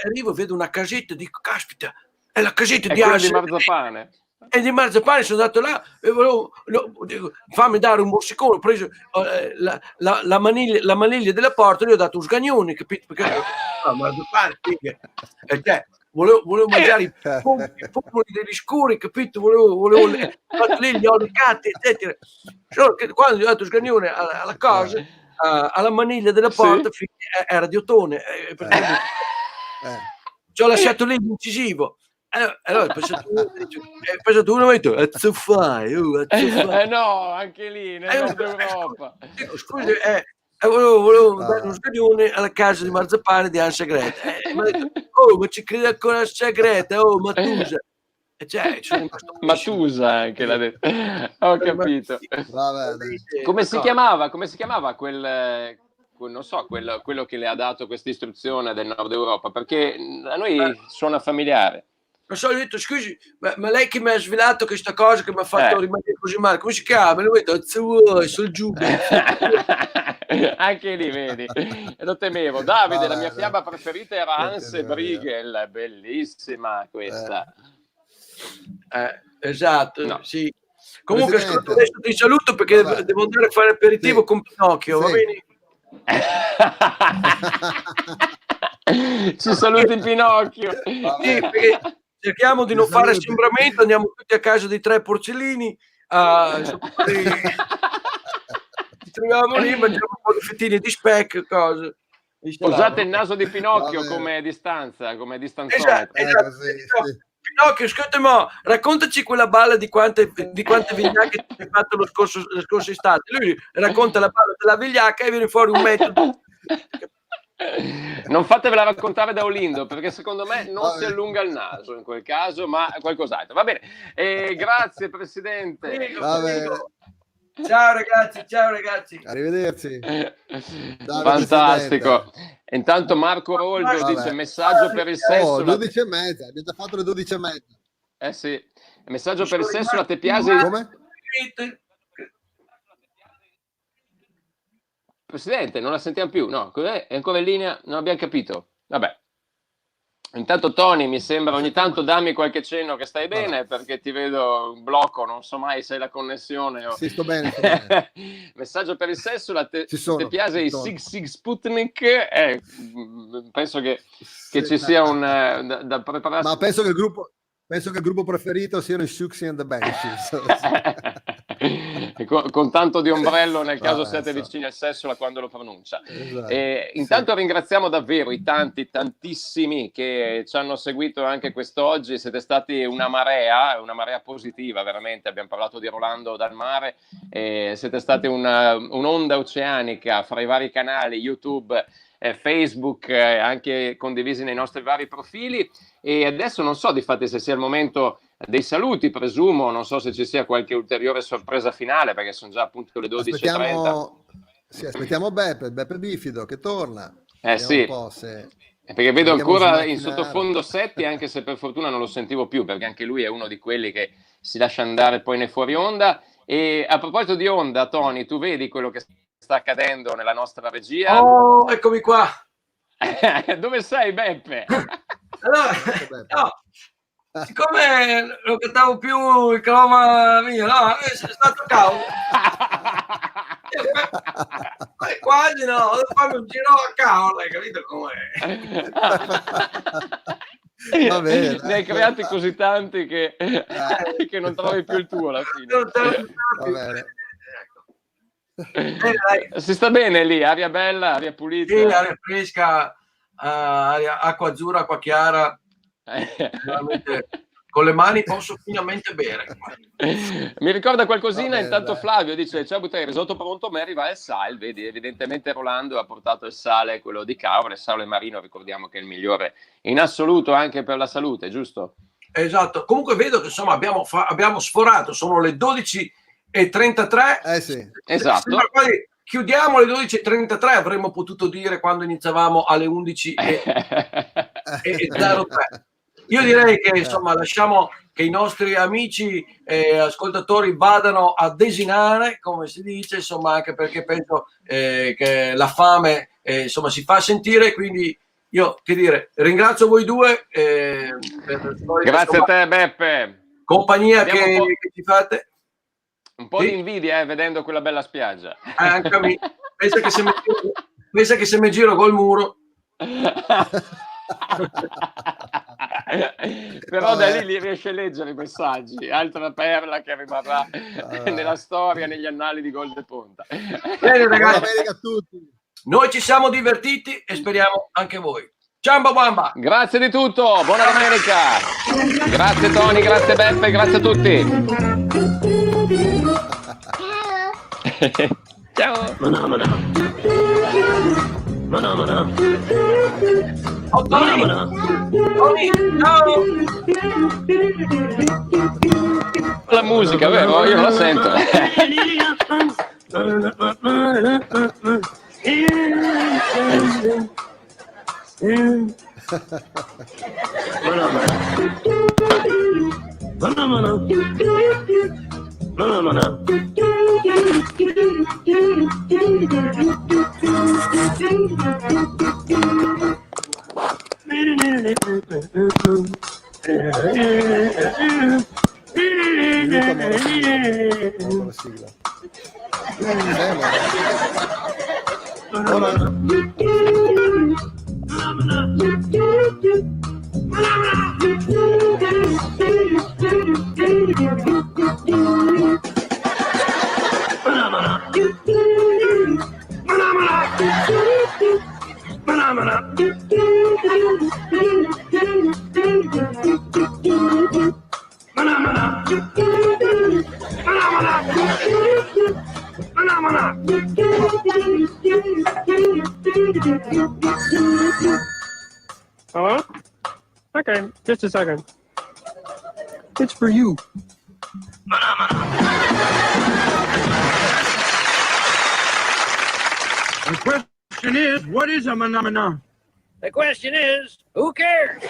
arrivo, vedo una casetta, dico caspita, è la casetta di Marzapane. E di Marzapane sono andato là e dico, fammi dare un morsicone, ho preso la maniglia della porta e gli ho dato un sgagnone, capito? Perché Marzapane, volevo mangiare i pomodori degli scuri, capito? Volevo lì gli olicati, eccetera. Solo che quando gli ho dato sgagnone alla cosa, alla maniglia della porta, era di ottone, ci ho lasciato lì l'incisivo. allora il passatore mi ha detto, azzo fai? No, anche lì, nel nord Europa. Scusi, volevo dare uno scaglione alla casa di Marzapane di Ansa Greta. Mi ha detto, ma ci crede ancora Ansa Greta? Matusa. Matusa anche l'ha detto. Ho capito. Come si chiamava quel non so, quello che le ha dato questa istruzione del nord Europa? Perché a noi suona familiare. Non so, ho detto, scusi, ma lei che mi ha svelato questa cosa che mi ha fatto rimanere così male, come si chiama? E lui ha detto, sul giù. Anche lì, vedi, lo temevo. Davide, la mia fiaba preferita era Hans e Briegel, bellissima questa. Esatto, No. sì. Comunque, ascolta, adesso ti saluto perché devo andare a fare aperitivo con Pinocchio, va bene? Ci saluti Pinocchio. Sì, perché cerchiamo di non fare assembramento, andiamo tutti a casa di 3 porcellini, ci troviamo lì, mangiamo un po' di fettine di speck, cose. Usate il naso di Pinocchio come distanza, come distanzometro. Esatto. Pinocchio, ascolta, raccontaci quella balla di quante vigliacche ti hai fatto la scorsa estate. Lui racconta la balla della vigliacca e viene fuori un metodo. Non fatevela raccontare da Olindo, perché secondo me non si allunga il naso in quel caso, ma qualcos'altro. Va bene. Grazie Presidente. Ciao ragazzi. Arrivederci. Fantastico. Intanto Marco Roldo dice messaggio per il sesso. 12:30, abbiamo già fatto le 12:30. Sì. Messaggio per il sesso, la te piace? Come? Presidente, non la sentiamo più. No, cos'è? È ancora in linea? Non abbiamo capito. Vabbè. Intanto Tony, mi sembra ogni tanto dammi qualche cenno che stai bene, perché ti vedo in blocco, non so mai se è la connessione o... Sì, sto bene. Messaggio per il sesso, la te piace i Sig Sputnik? Penso che ci sia un da prepararsi. Ma penso che il gruppo preferito siano i Siouxsie and the Banshees. con tanto di ombrello nel caso siate vicini al sesso quando lo pronuncia. Esatto. Intanto ringraziamo davvero i tantissimi che ci hanno seguito anche quest'oggi. Siete stati una marea positiva, veramente. Abbiamo parlato di Rolando dal mare, siete stati un'onda oceanica fra i vari canali YouTube, Facebook, anche condivisi nei nostri vari profili. E adesso non so difatti se sia il momento dei saluti, presumo, non so se ci sia qualche ulteriore sorpresa finale, perché sono già appunto le 12:30. Aspettiamo Beppe Bifido che torna. Sì, un po' se... perché vedo ancora in sottofondo Setti, anche se per fortuna non lo sentivo più, perché anche lui è uno di quelli che si lascia andare poi nei fuori onda. E a proposito di onda, Tony, tu vedi quello che sta accadendo nella nostra regia? Oh, eccomi qua. Dove sei, Beppe? Allora, no, siccome non cantavo più il croma mio, no, è stato cavolo. Quasi no, devo farmi un giro a cavolo, hai capito com'è? Va bene, ne hai creati così tanti che non trovi più il tuo alla fine. Va bene. Si sta bene lì, aria bella, aria pulita. Sì, aria fresca, acqua azzurra, acqua chiara. Veramente, con le mani posso finalmente bere. Mi ricorda qualcosina. Vabbè, intanto dai. Flavio dice: ciao Buttei, risotto pronto, ma arriva il sale. Vedi, evidentemente Rolando ha portato il sale, quello di Cavour, il sale marino, ricordiamo che è il migliore in assoluto anche per la salute, giusto? Esatto. Comunque vedo che insomma abbiamo sforato, sono le 12:33. Sì. Esatto. Chiudiamo alle 12:33, avremmo potuto dire quando iniziavamo alle 11:03. Io direi che insomma lasciamo che i nostri amici ascoltatori vadano a desinare, come si dice, insomma, anche perché penso che la fame insomma si fa sentire, quindi io che dire, ringrazio voi due grazie a te Beppe, compagnia che ci fate. Un po' di invidia vedendo quella bella spiaggia. Anche a me. Pensa che se mi giro col muro. Però da lì riesce a leggere i messaggi, altra perla che rimarrà nella storia, negli annali di Gol de Ponta. Bene ragazzi, Buona domenica a tutti. noi ci siamo divertiti e speriamo anche voi. Ciamba Wamba. Grazie di tutto, buona domenica. Grazie Tony, grazie Beppe, grazie a tutti. Ciao. Oh, Tony. Tony, ciao. La musica, vero? Io non la sento. Hello? Okay, just a second. It's for you. The question is, what is a phenomena? The question is, who cares?